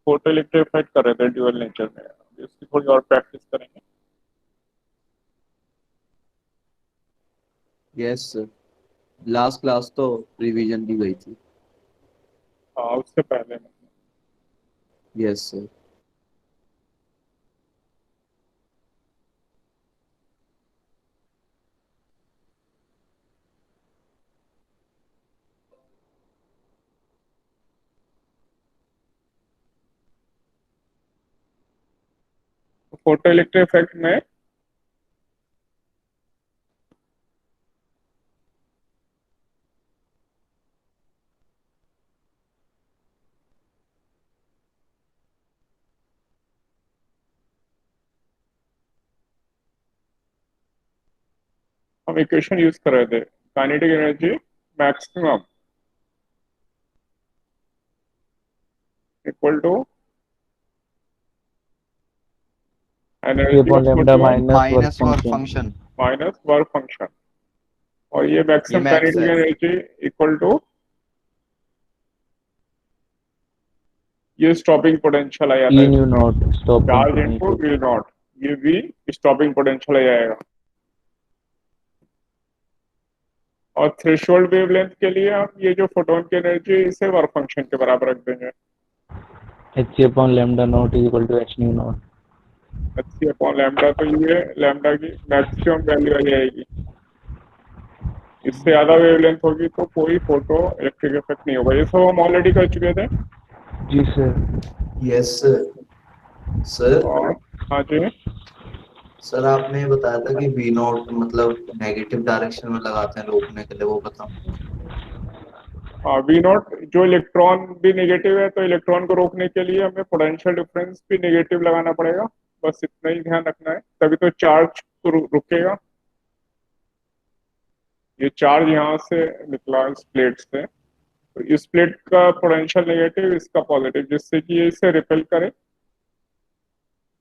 फोटो इलेक्ट्रिक इफेक्ट कर रहे थे ड्यूअल नेचर में, अभी उसकी थोड़ी और प्रैक्टिस करेंगे। Yes sir. लास्ट क्लास तो रिवीजन की गई थी। हाँ उससे पहले में। Yes sir. Photo electric effect में हम इक्वेशन यूज कर रहे थे, kinetic energy maximum equal to H energy upon of lambda photon minus work minus work function. Function. Minus work function, और ये ये मैक्सिमम मैक्स काइनेटिक है। एनर्जी इक्वल टू ये स्टॉपिंग पोटेंशियल आ जाता E है nu इसमें, naught stopping charge into potential. V naught, ये वी स्टॉपिंग पोटेंशियल आ जाएगा। और थ्रेशोल्ड वेवलेंथ के लिए हम ये जो फोटोन की एनर्जी है इसे वर्क फंक्शन के बराबर रख देंगे। H upon lambda naught is equal to h nu naught. अच्छी अपॉन लैम्डा, तो ये लैम्डा की मैक्सिमम वैल्यू आ जाएगी। इससे ज्यादा वेवलेंथ होगी तो कोई फोटो इलेक्ट्रिक इफेक्ट नहीं होगा। ये सब हम ऑलरेडी कर चुके थे। जी सर। Yes sir. सर और हाँ जी, सर आपने बताया था कि वी नॉट मतलब नेगेटिव डायरेक्शन में लगाते हैं रोकने के लिए, वो बताओ। हाँ वी नॉट, जो इलेक्ट्रॉन भी नेगेटिव है तो इलेक्ट्रॉन को रोकने के लिए हमें पोटेंशियल डिफरेंस भी नेगेटिव लगाना पड़ेगा। बस इतना ही ध्यान रखना है, तभी तो चार्ज तो रुकेगा। ये चार्ज यहाँ से निकला इस प्लेट से, तो इस प्लेट का पोटेंशियल नेगेटिव, इसका पॉजिटिव, जिससे कि ये इसे रिपेल करे।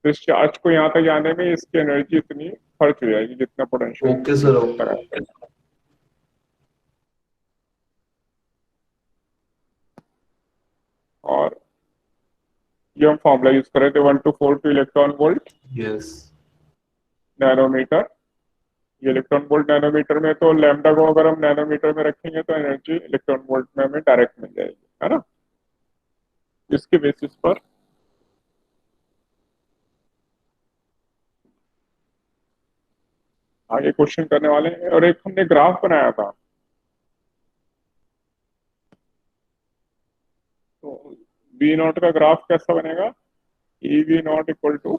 तो इस चार्ज को यहाँ तक जाने में इसकी एनर्जी इतनी खर्च हो जाएगी जितना पोटेंशियल ओके सर ओके। लगा। और ये हम फॉर्मूला यूज कर रहे थे 1 to 4 electron volt yes. Nanometer. ये इलेक्ट्रॉन वोल्ट नैनोमीटर में, तो लैम्डा को अगर हम नैनोमीटर में रखेंगे तो एनर्जी इलेक्ट्रॉन वोल्ट में हमें डायरेक्ट मिल जाएगी, है ना। इसके बेसिस पर आगे क्वेश्चन करने वाले हैं। और एक हमने ग्राफ बनाया था, तो वी नॉट का ग्राफ कैसा बनेगा, E V naught equal to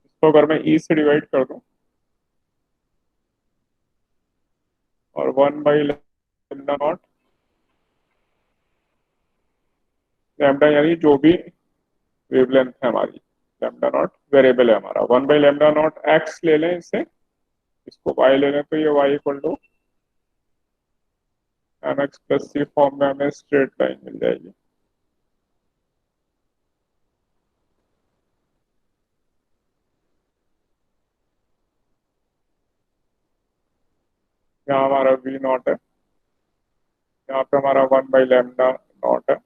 इसको अगर मैं ई से डिवाइड कर दूं और 1/λ0, लैम्डा यानी जो भी वेवलेंथ है हमारी, लैम्डा नॉट वेरिएबल है हमारा, 1/λ0 एक्स ले लें इसे, इसको वाई ले लें, तो ये Y equal to M X plus C form में हमें स्ट्रेट लाइन मिल जाएगी। यहाँ हमारा वी नॉट है, यहाँ पे हमारा 1/λ0 है,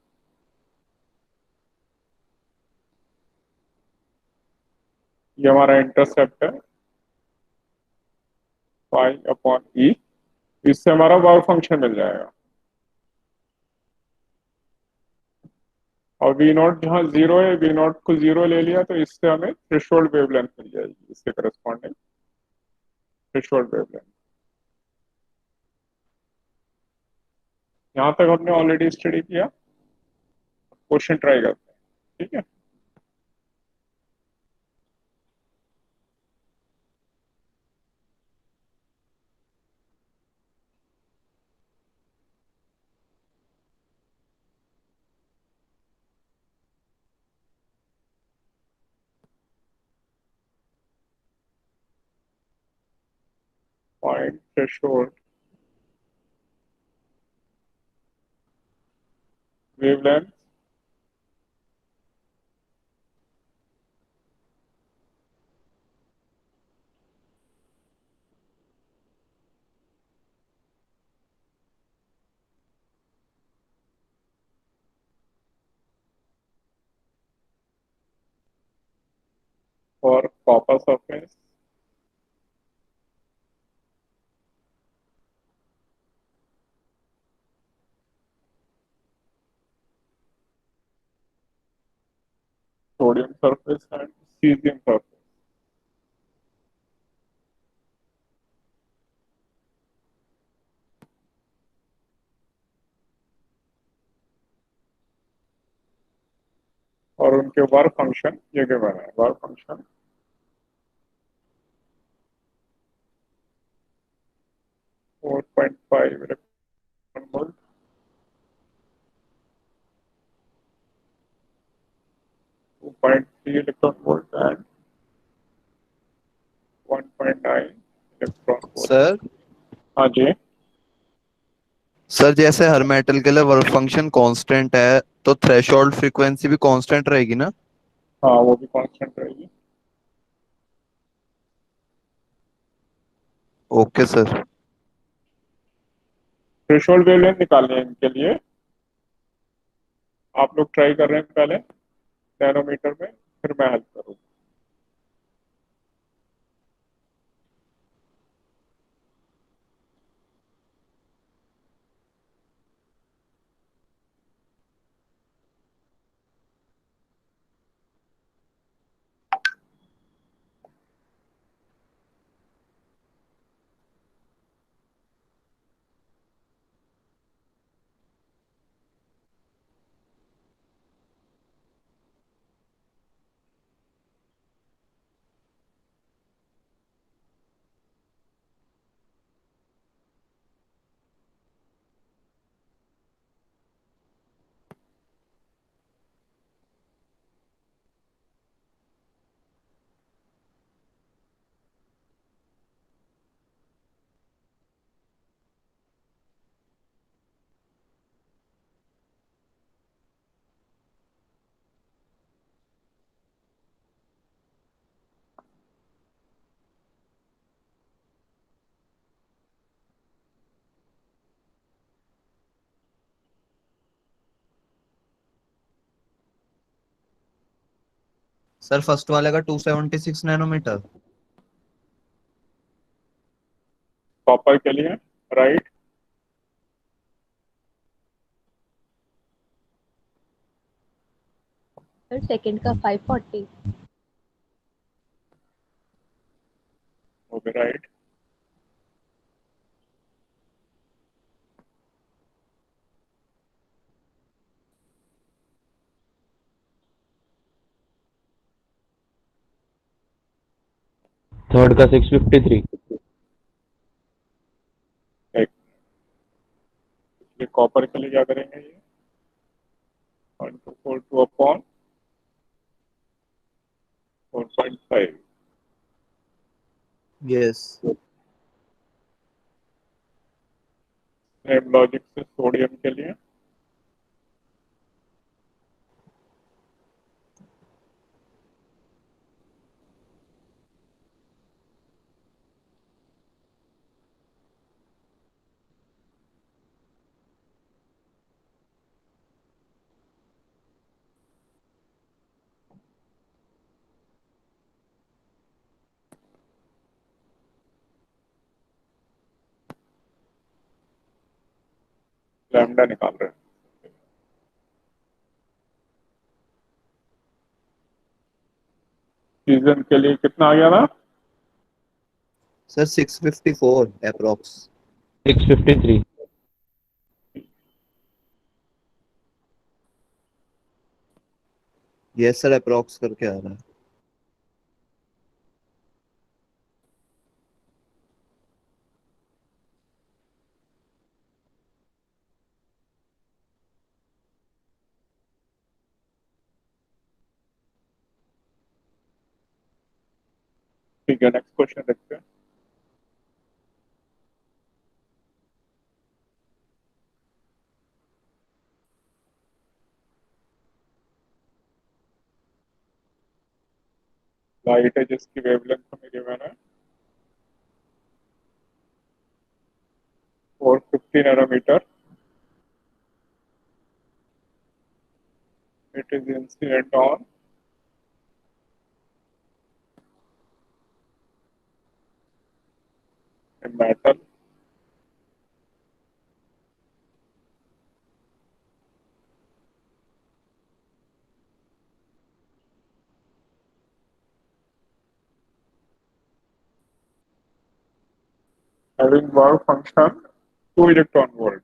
ये हमारा इंटरसेप्ट है पाई अपॉन ई, इससे हमारा वर्क फंक्शन मिल जाएगा। और वी नॉट जहाँ जीरो है, वी नॉट को जीरो ले लिया तो इससे हमें थ्रेशोल्ड वेवलेंथ मिल जाएगी, इसके करस्पॉन्डिंग थ्रेशोल्ड वेवलेंथ। यहाँ तक हमने ऑलरेडी स्टडी किया, क्वेश्चन ट्राई करते हैं, ठीक है। पॉइंट थ्रेशोल्ड वेवलेंथ और copper surface sodium surface and caesium surface. और उनके वर्क फंक्शन ये गिवन है। Work function 4.5 electron volt, 2.3 electron volt and 1.9 electron volt. Sir हाँ जी। सर जैसे हर मेटल के लिए वर्क फंक्शन कांस्टेंट है तो थ्रेशोल्ड फ्रीक्वेंसी भी कांस्टेंट रहेगी ना? हाँ वो भी कांस्टेंट रहेगी। Okay sir. थ्रेशोल्ड वेवलेंथ निकालनी है इनके लिए। आप लोग ट्राई कर रहे हैं पहले नैनोमीटर में, फिर मैं हेल्प करूँगा। सर फर्स्ट वाले का 276 नैनोमीटर। कॉपर के लिए राइट। सर सेकंड का 540। वो भी राइट। थर्ड का 653। एक ये कॉपर के लिए क्या करेंगे? ये 1242 अपॉन 4.5। यस। सेम लॉजिक से सोडियम के लिए लैम्डा निकाल रहे हैं। सीजन के लिए कितना आ गया था? Sir 654 approx. 653। Yes sir approx करके आ रहा है। ठीक है, नेक्स्ट क्वेश्चन देखते हैं। लाइट है जिसकी वेवलेंथ हमें गिवन है 450 nanometer. It is incident on having work function 2 electron volt.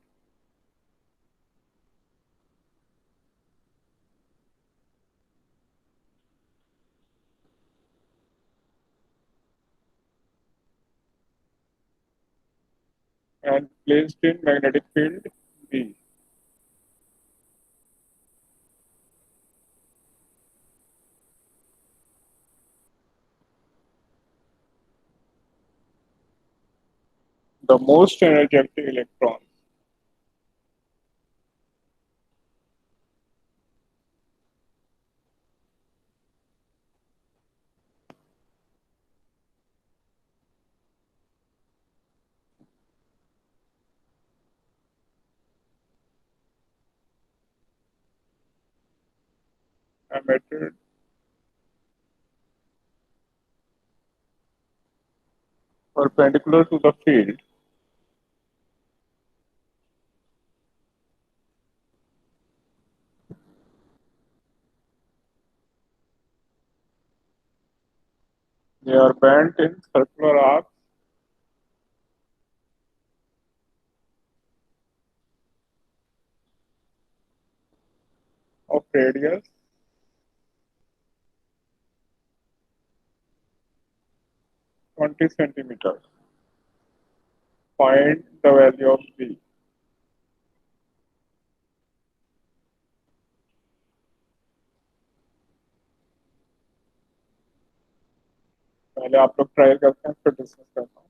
And placed in magnetic field B. The most energetic electrons emitted perpendicular to the field they are bent in circular arcs of radius 20 centimeters. Find the value of B. पहले आप लोग trial करते हैं फिर discuss करता हूँ.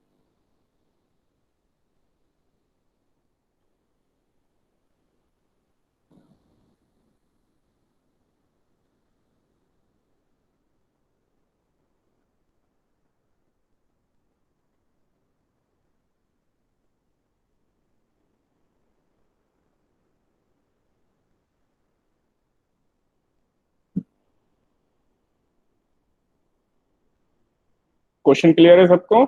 Question clear है सबको?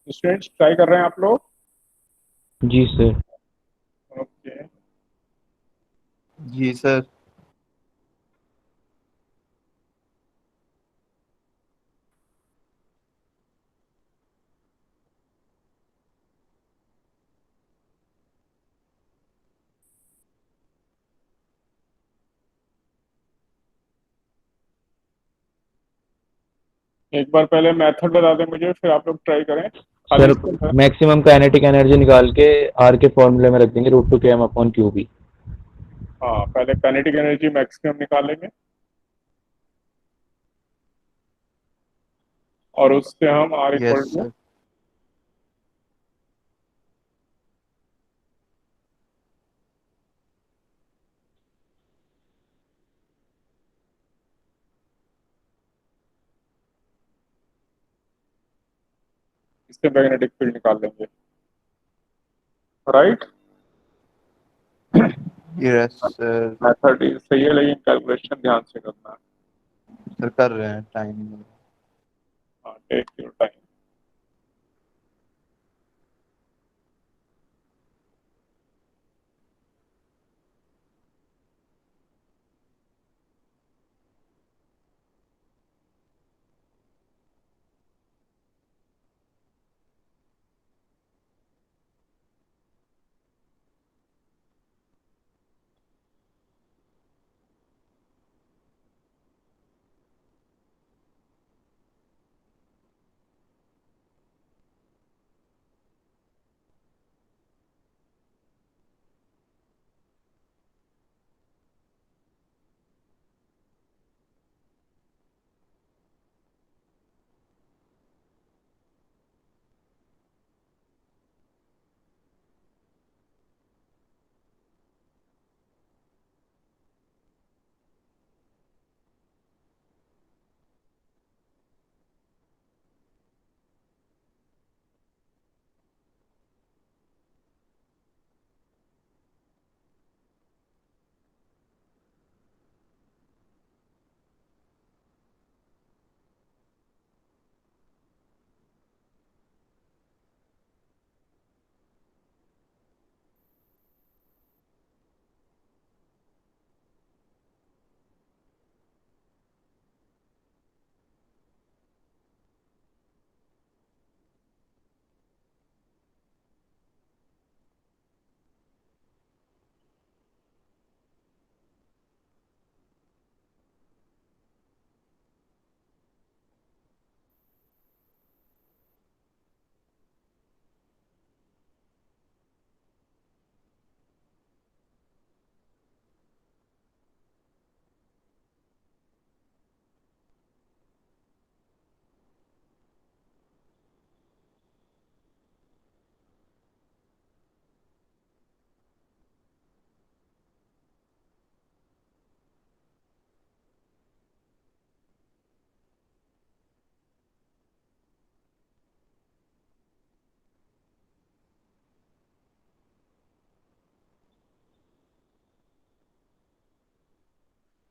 स्टूडेंट्स ट्राई कर रहे हैं आप लोग? जी सर. ओके. जी सर. एक बार पहले मेथड बता दें मुझे फिर आप लोग ट्राई करें. खाली सर इसको मैक्सिमम काइनेटिक एनर्जी निकाल के आर के फॉर्मूले में रख देंगे √2 km/cube. हाँ पहले काइनेटिक एनर्जी मैक्सिमम निकालेंगे और उससे हम R yes equal to sir. इससे मैग्नेटिक फील्ड निकाल लेंगे. राइट. Yes sir. मेथड सही है लेकिन कैलकुलेशन ध्यान से करना है. सर कर रहे हैं टाइम. हाँ टेक योर टाइम.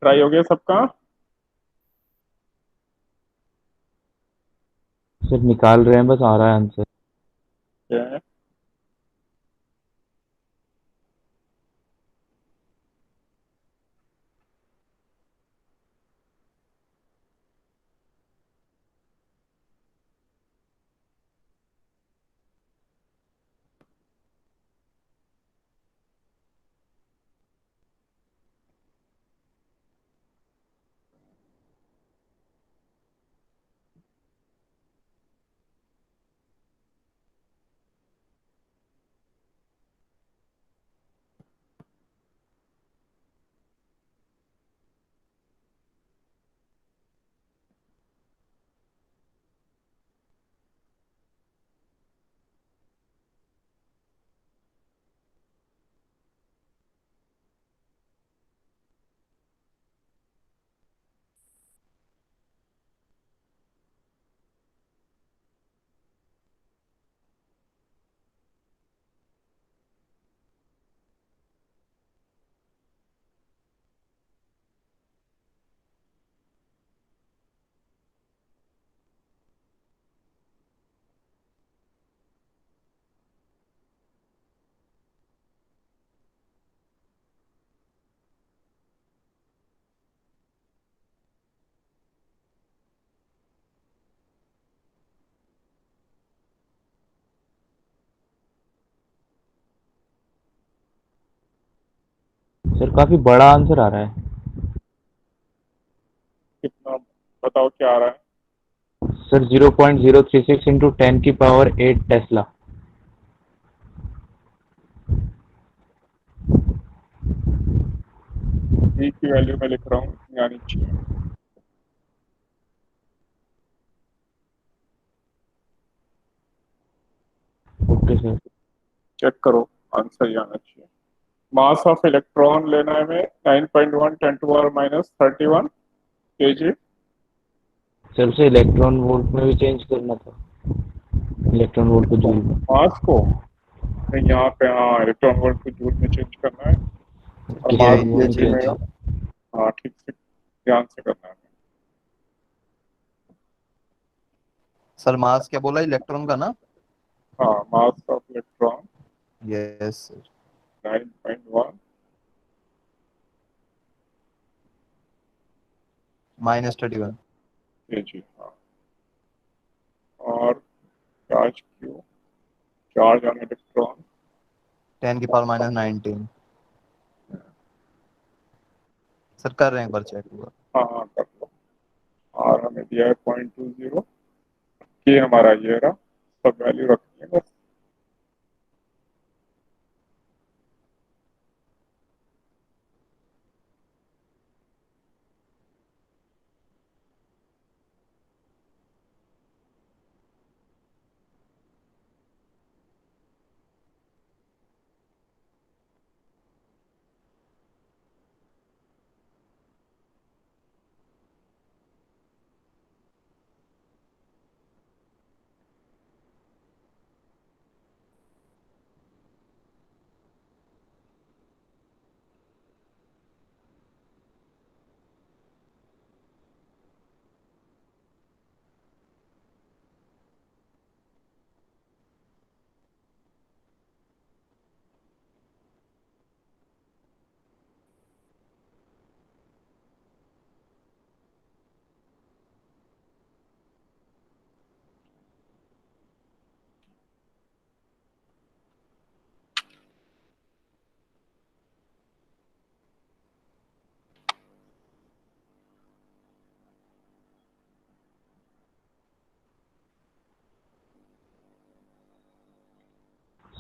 ट्राई हो गया सबका? सर निकाल रहे हैं, बस आ रहा है आंसर। क्या है? सर काफी बड़ा आंसर आ रहा है। कितना? बताओ क्या आ रहा है? सर 0.036 इंटू 10 की पावर 8 टेस्ला। V की वैल्यू में लिख रहा हूँ, इतनी आनी चाहिए। Okay sir. चेक करो, आंसर ही आना चाहिए। मास ऑफ इलेक्ट्रॉन लेना है हमें 9.1 10⁻31 kg। सर उसे इलेक्ट्रॉन वोल्ट में भी चेंज करना था, इलेक्ट्रॉन वोल्ट को जूल में। मास को नहीं, यहाँ पे हाँ इलेक्ट्रॉन वोल्ट को जूल में चेंज करना है और ठीक है, मास वो केजी में। चेंज। हाँ ठीक से ध्यान से करना है। सर मास क्या बोला, इलेक्ट्रॉन का ना? हाँ, mass of electron yes sir. 9.1 -31। kg। हाँ, और charge Q, charge on electron 10⁻19। Sir कर रहे हैं, एक बार चेक हुआ। हाँ हाँ कर लो। और हमें दिया है 0.20 के, हमारा ये रहा। सब वैल्यू रखनी है बस।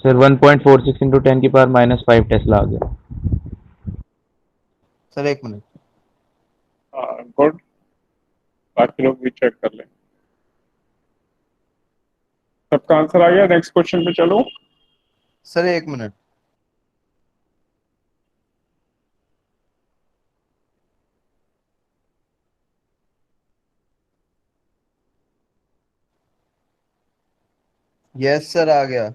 सर 1.46 इंटू 10⁻⁻5 टेस्ला आ गया। सर एक मिनट। हाँ गुड, बाकी लोग भी चेक कर लें। सबका आंसर आ गया? नेक्स्ट क्वेश्चन पे चलो। सर एक मिनट। यस सर आ गया।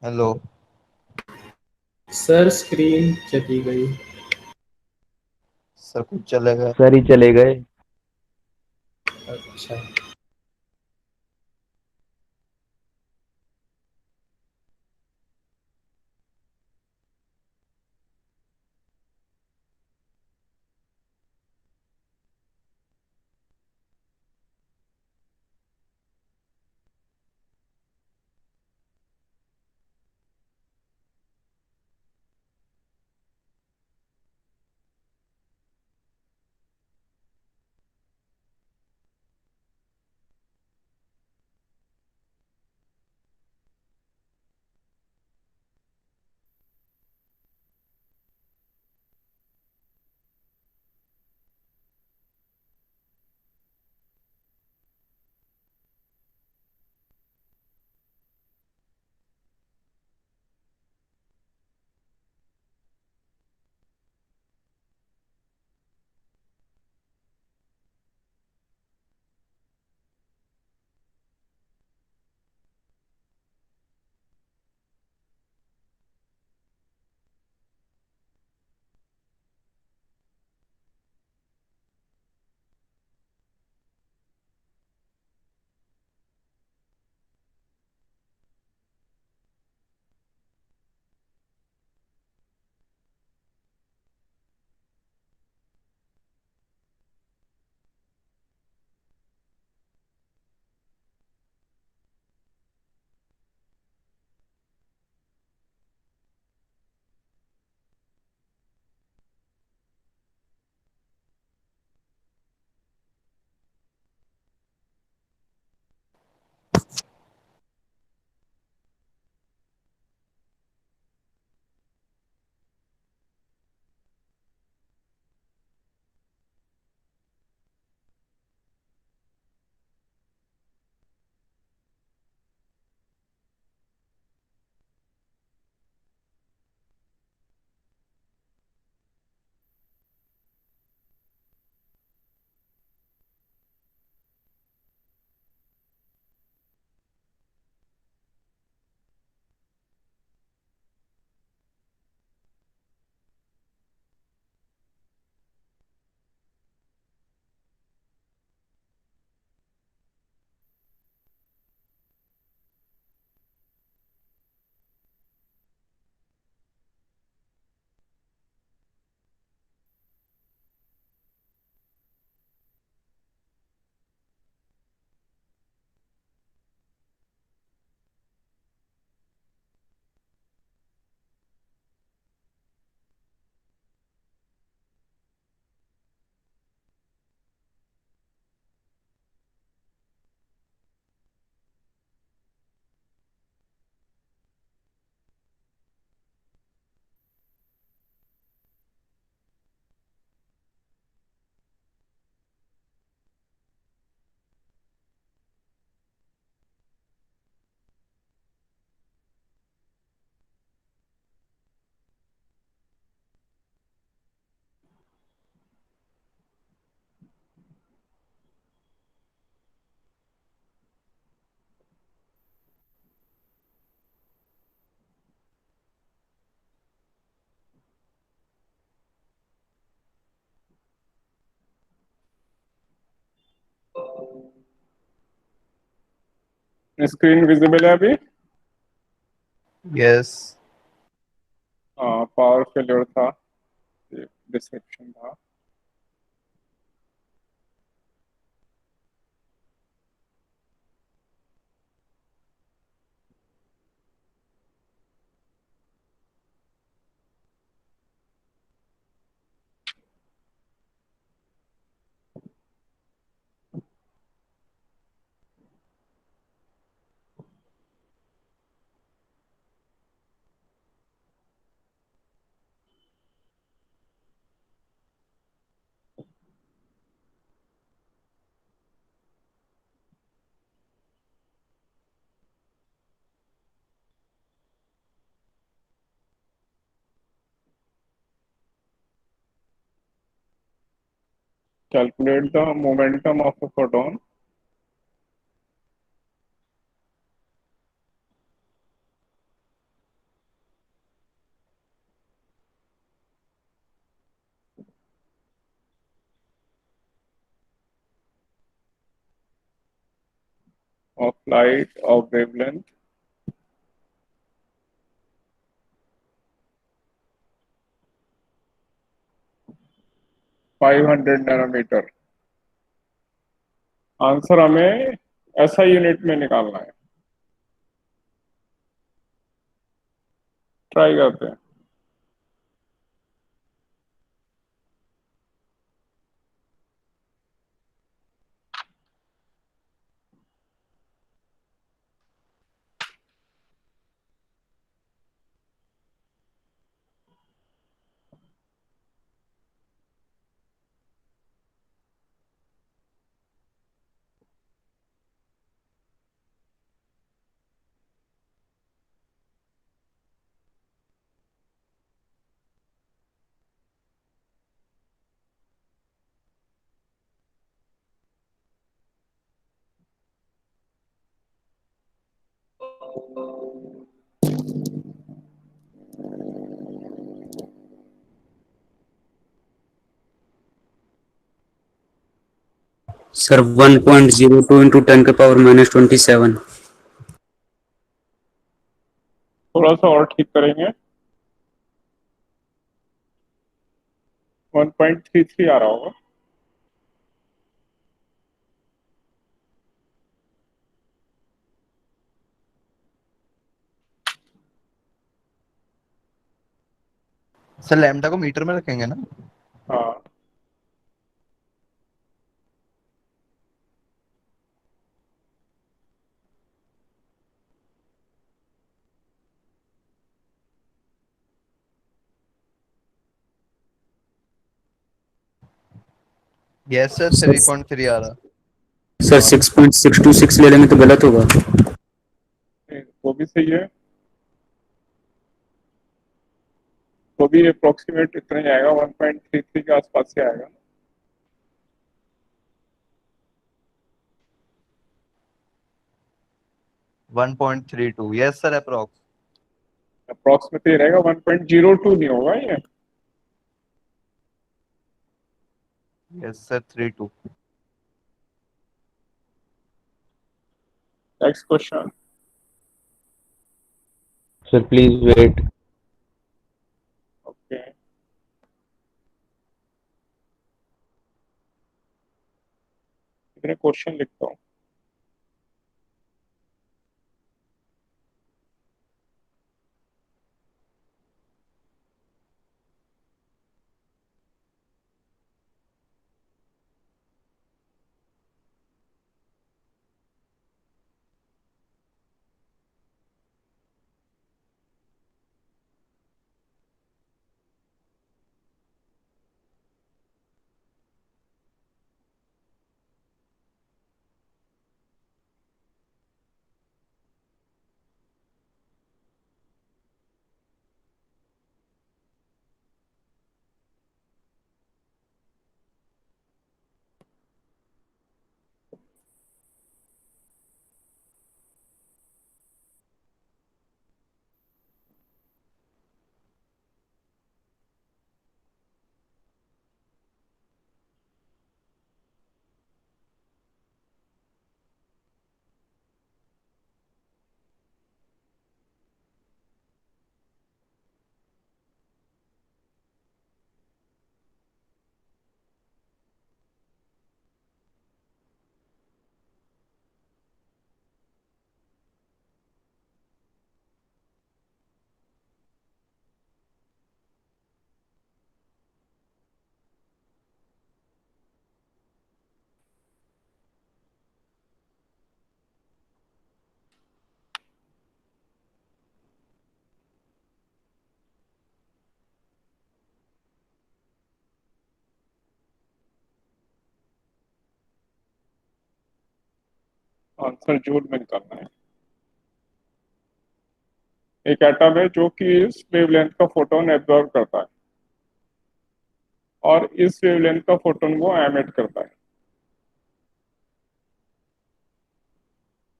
हेलो सर स्क्रीन चली गई। सर, कुछ चलेगा? सर ही चले गए। अच्छा। स्क्रीन विजिबल है अभी? यस। हाँ, पावर फेलियर था, डिस्क्रिप्शन था। Calculate the momentum of a photon. of light of wavelength 500 nanometer. Answer हमें ऐसा यूनिट में निकालना है, ट्राई करते हैं। Sir 1.02 into 10⁻⁻27। थोड़ा सा और ठीक करेंगे, 1.33 आ रहा होगा। सर लैम्डा को मीटर में रखेंगे ना? हाँ, यस सर, 3.3 आ रहा। सर 6.626 ले लेंगे तो गलत होगा। वो भी सही है, वो भी अप्रोक्सीमेट इतना ही आएगा, 1.33 के आसपास से आएगा। 1.32 यस सर, अप्रोक्स। अप्रोक्सीमेट ही रहेगा, 1.02 नहीं होगा ये। Yes sir, 32। Next question. Sir please wait. Okay, इतने क्वेश्चन लिखता हूँ। आंसर जूल में निकालना है। एक एटम है जो कि इस वेवलेंथ का फोटोन एब्जॉर्ब करता है और इस वेवलेंथ का फोटोन वो एमिट करता है,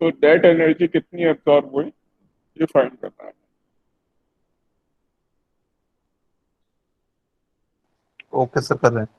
तो डेट एनर्जी कितनी एब्जॉर्ब हुई ये फाइंड करना है। ओके सर, कर रहे हैं।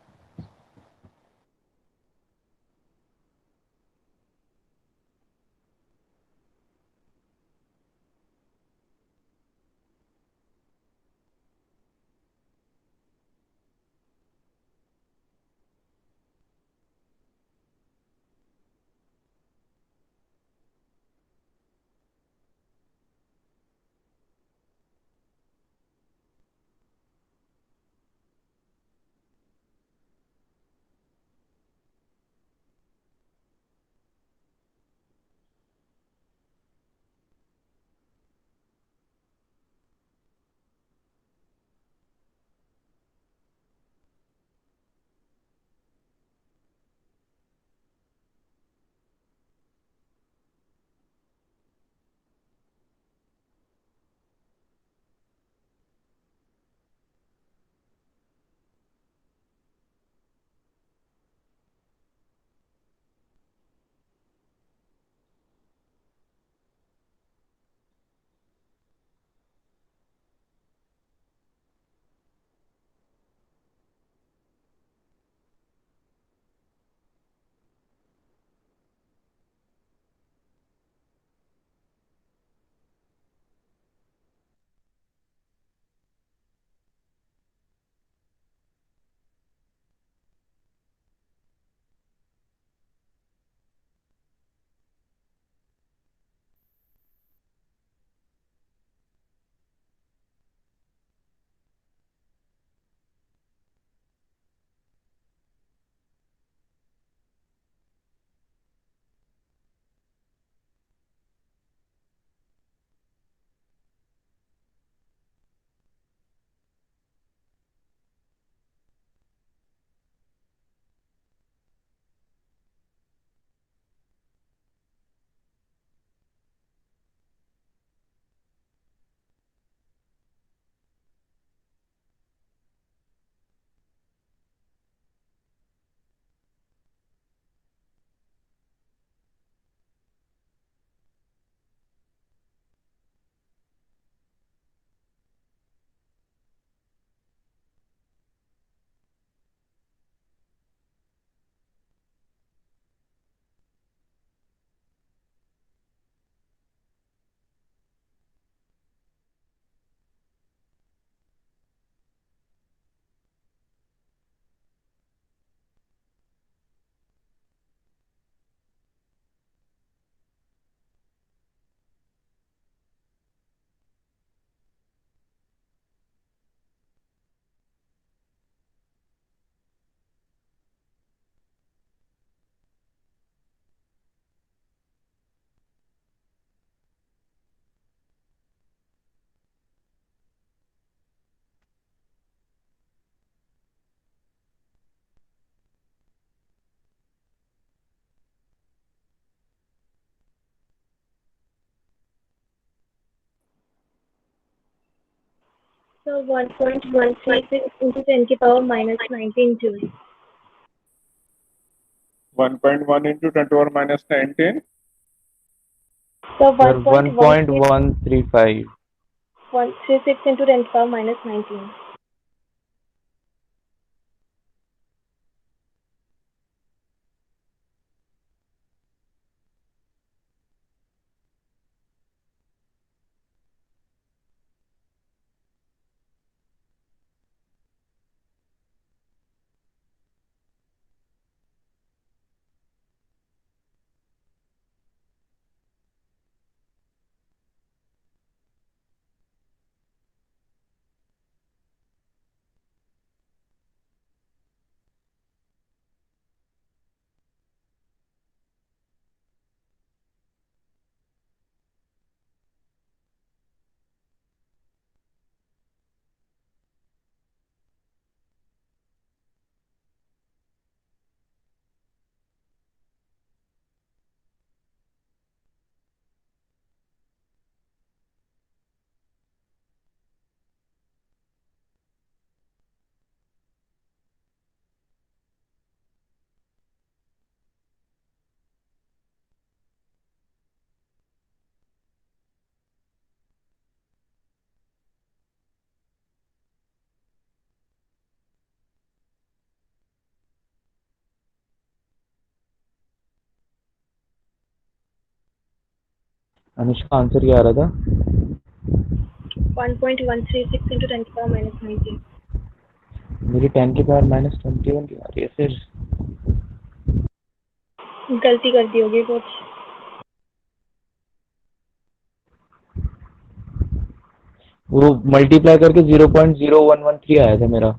So 1.136 into 10 की power minus 19 joule. 1.1 into 10 to the power minus 19. So sir 1.136 1.135 into 10 to the power minus 19. Anushka answer क्या आ रहा था? 1.136 into 10 to the power minus 19. मेरी 10 की पावर माइनस 21 की आ रही है फिर। गलती कर दी होगी कुछ। वो मल्टीप्लाई करके 0.0113 आया था मेरा।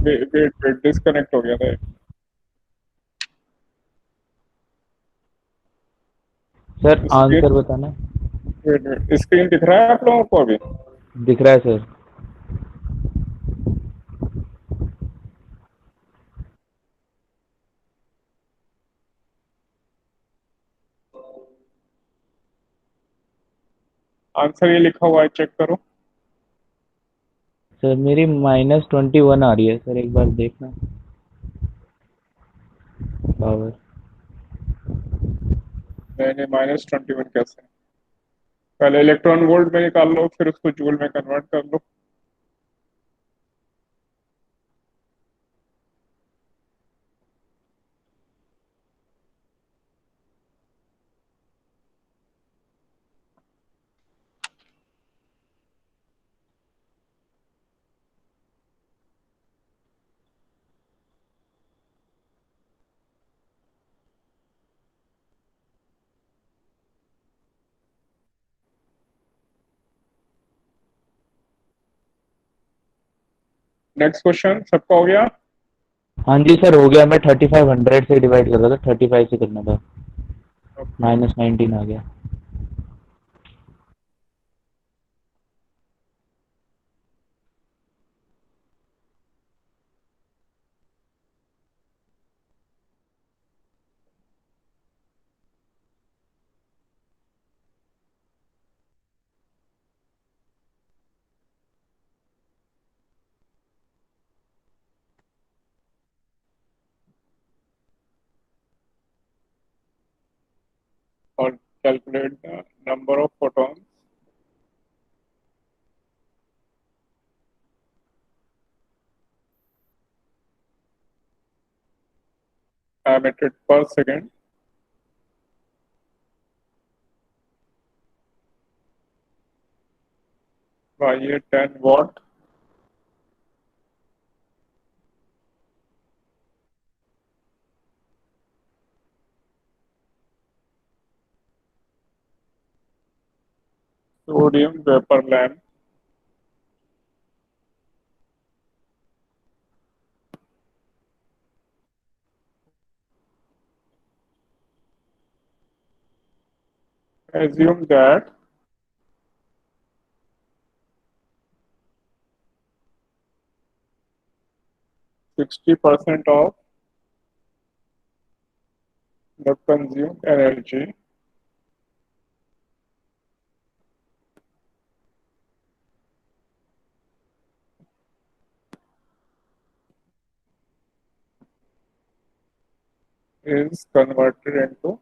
वेट डिस्कनेक्ट हो गया था। सर आंसर बताना। वेट स्क्रीन दिख रहा है आप लोगों को अभी? दिख रहा है सर। आंसर ये लिखा हुआ है, चेक करो। सर मेरी -21 आ रही है सर, एक बार देखना पावर। नहीं, -21 कैसे? पहले इलेक्ट्रॉन वोल्ट में निकाल लो, फिर उसको जूल में कन्वर्ट कर लो। नेक्स्ट क्वेश्चन सबका हो गया? हाँ जी सर हो गया। मैं 3500 से डिवाइड कर रहा था, 35 से करना था। -19 आ गया। और calculate the number of photons emitted per second by a 10 watt sodium vapor lamp assume that 60% of the consumed energy is converted into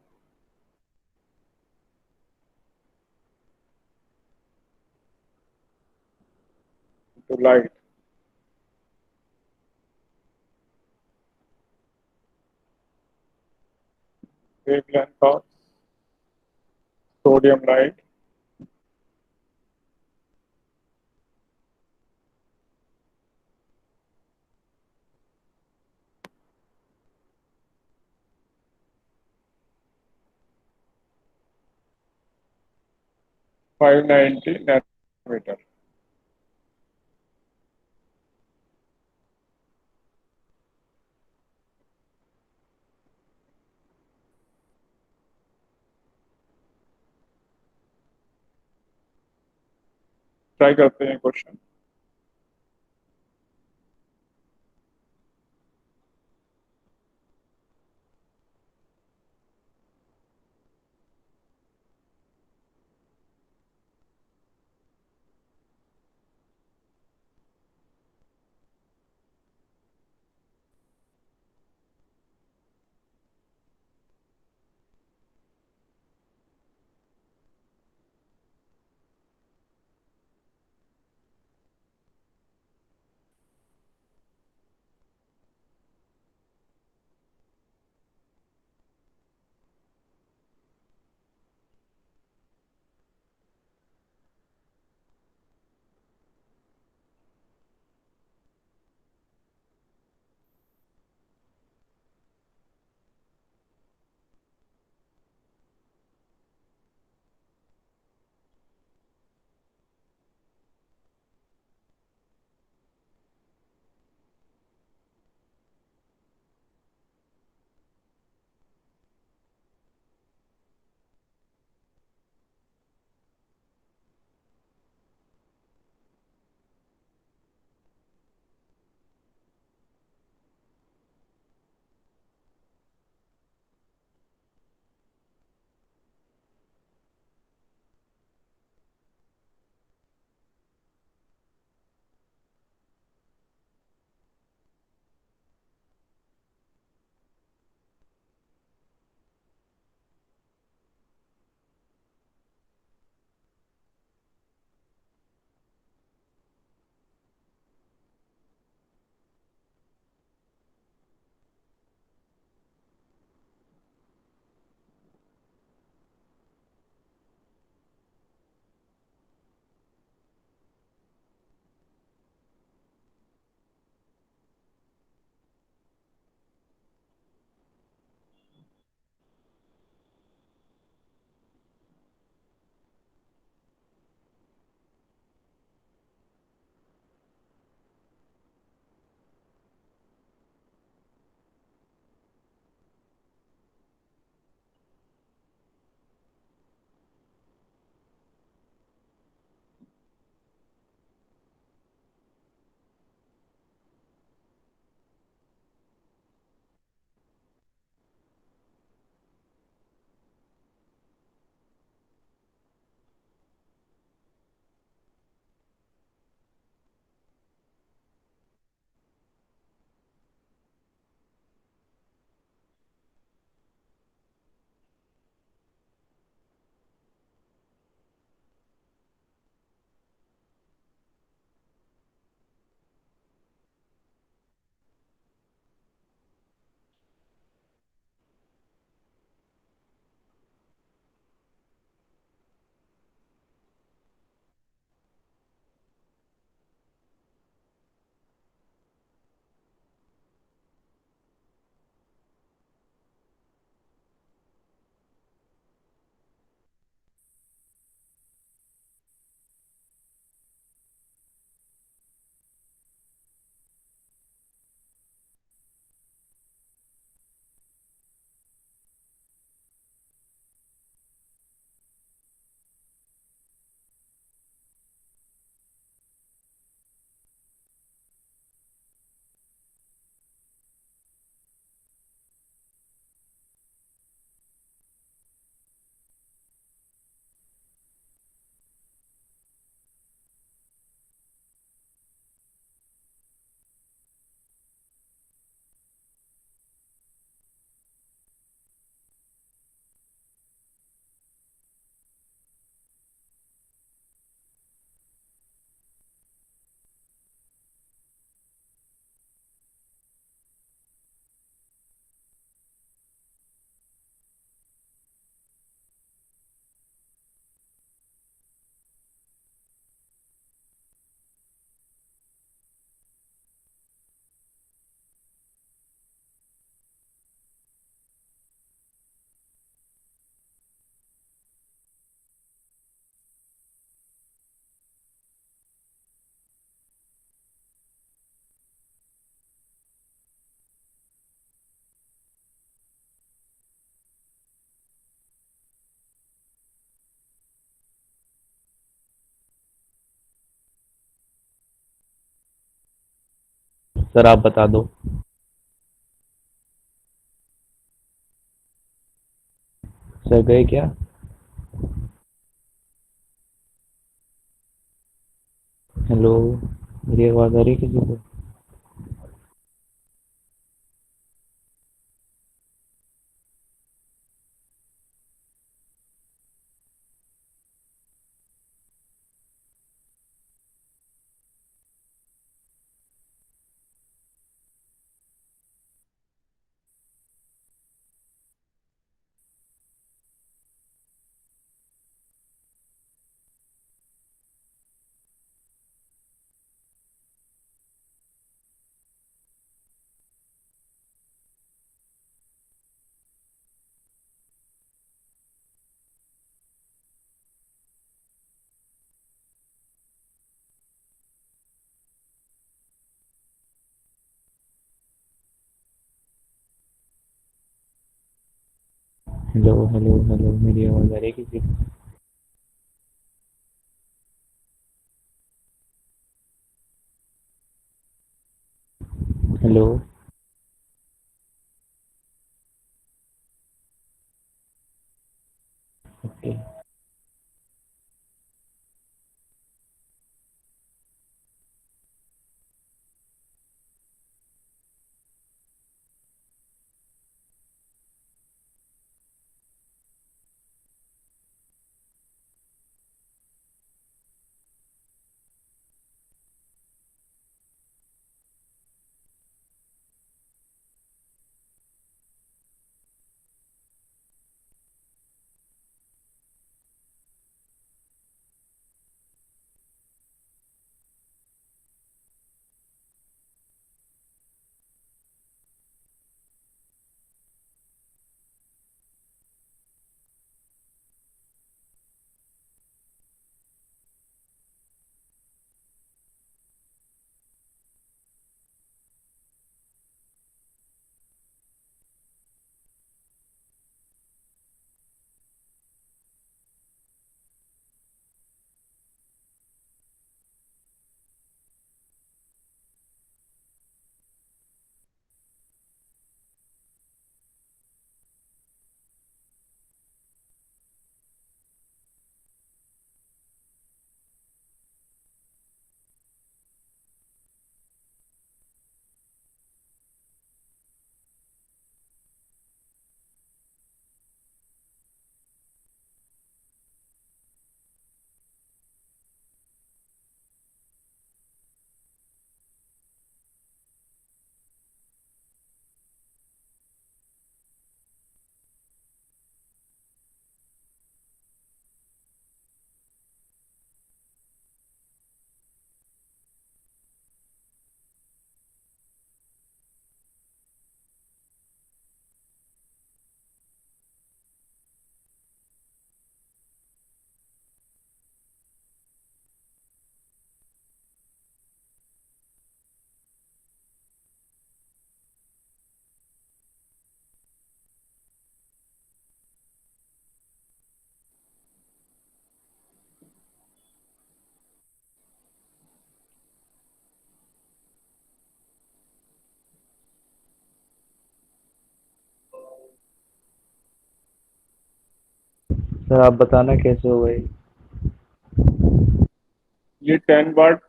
light. Wavelength of sodium light (590 nanometer). Try करते हैं क्वेश्चन। सर आप बता दो। Sir गए क्या? Hello, मेरी आवाज आ रही है किसी को? हेलो हेलो हेलो, मेरी आवाज आ रही है किसी को? हेलो। ओके। सर आप बताना कैसे हो गई? ये 10 वाट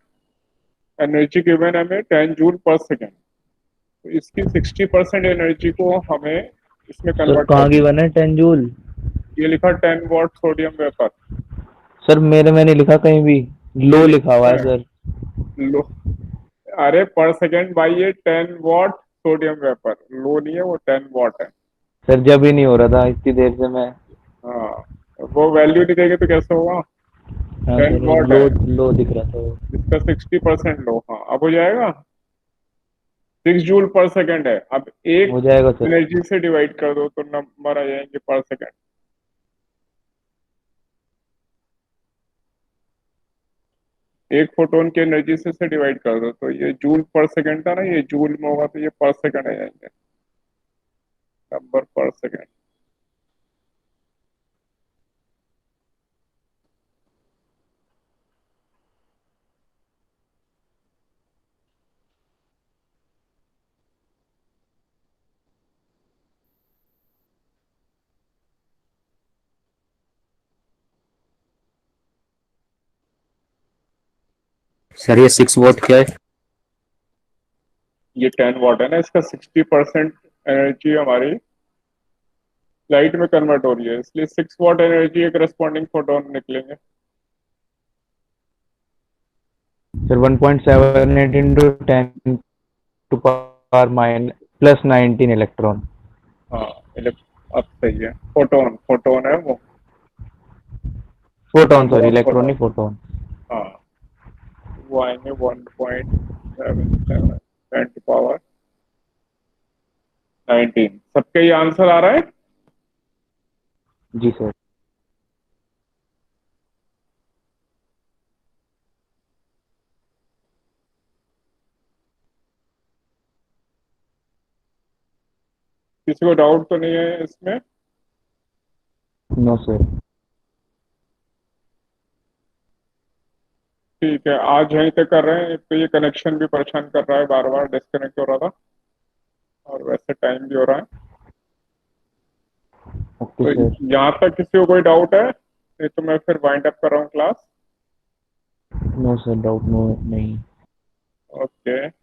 एनर्जी गिवन हमें 10 जूल पर सेकेंड, तो इसकी 60% एनर्जी को हमें इसमें सर कन्वर्ट कहाँ की करना बना है 10 जूल? है। ये लिखा 10 वॉट सोडियम वेपर। सर मेरे में नहीं लिखा कहीं भी, ये लो लिखा लिखा हुआ है है सर। लो। अरे पर सेकेंड भाई, ये 10 वॉट सोडियम वेपर, लो नहीं है वो, 10 वॉट है। सर जब ही नहीं हो रहा था इतनी देर से मैं। हाँ, वो वैल्यू नहीं देंगे तो कैसे होगा? हाँ टेन सर, वॉट लो है, लो दिख रहा था वो। इसका 60% लो। हाँ, अब हो जाएगा। 6 जूल पर सेकेंड है। अब एक हो जाएगा सर। एनर्जी से डिवाइड कर दो तो नंबर आ जाएंगे पर सेकेंड। एक फोटोन की एनर्जी से डिवाइड कर दो तो ये जूल पर सेकेंड था ना, ये जूल में होगा तो ये पर सेकेंड आ जाएंगे, नंबर पर सेकेंड। सर ये 6 वॉट क्या है? ये 10 वाट है ना, इसका 60% एनर्जी हमारी लाइट में कन्वर्ट हो रही है, इसलिए 6 वाट एनर्जी एक करस्पॉन्डिंग फोटोन निकलेंगे। Sir 1.78 into 10 to power minus plus 19 electron. हाँ अब सही है, फोटोन फोटोन है वो। फोटोन, सॉरी, बहुत इलेक्ट्रॉन फोटोन। नहीं, फोटोन। हाँ वो आएंगे 1.77 10 to power 19। सबके ये आंसर आ रहा है? जी सर। किसी को डाउट तो नहीं है इसमें? No sir. ठीक है, आज यहीं तक कर रहे हैं। एक तो ये कनेक्शन भी परेशान कर रहा है, बार बार डिस्कनेक्ट हो रहा था, और वैसे टाइम भी हो रहा है। ओके तो सर। यहाँ तक किसी को कोई डाउट है? नहीं तो मैं फिर वाइंड अप कर रहा हूँ class. No sir, doubt no नहीं। ओके।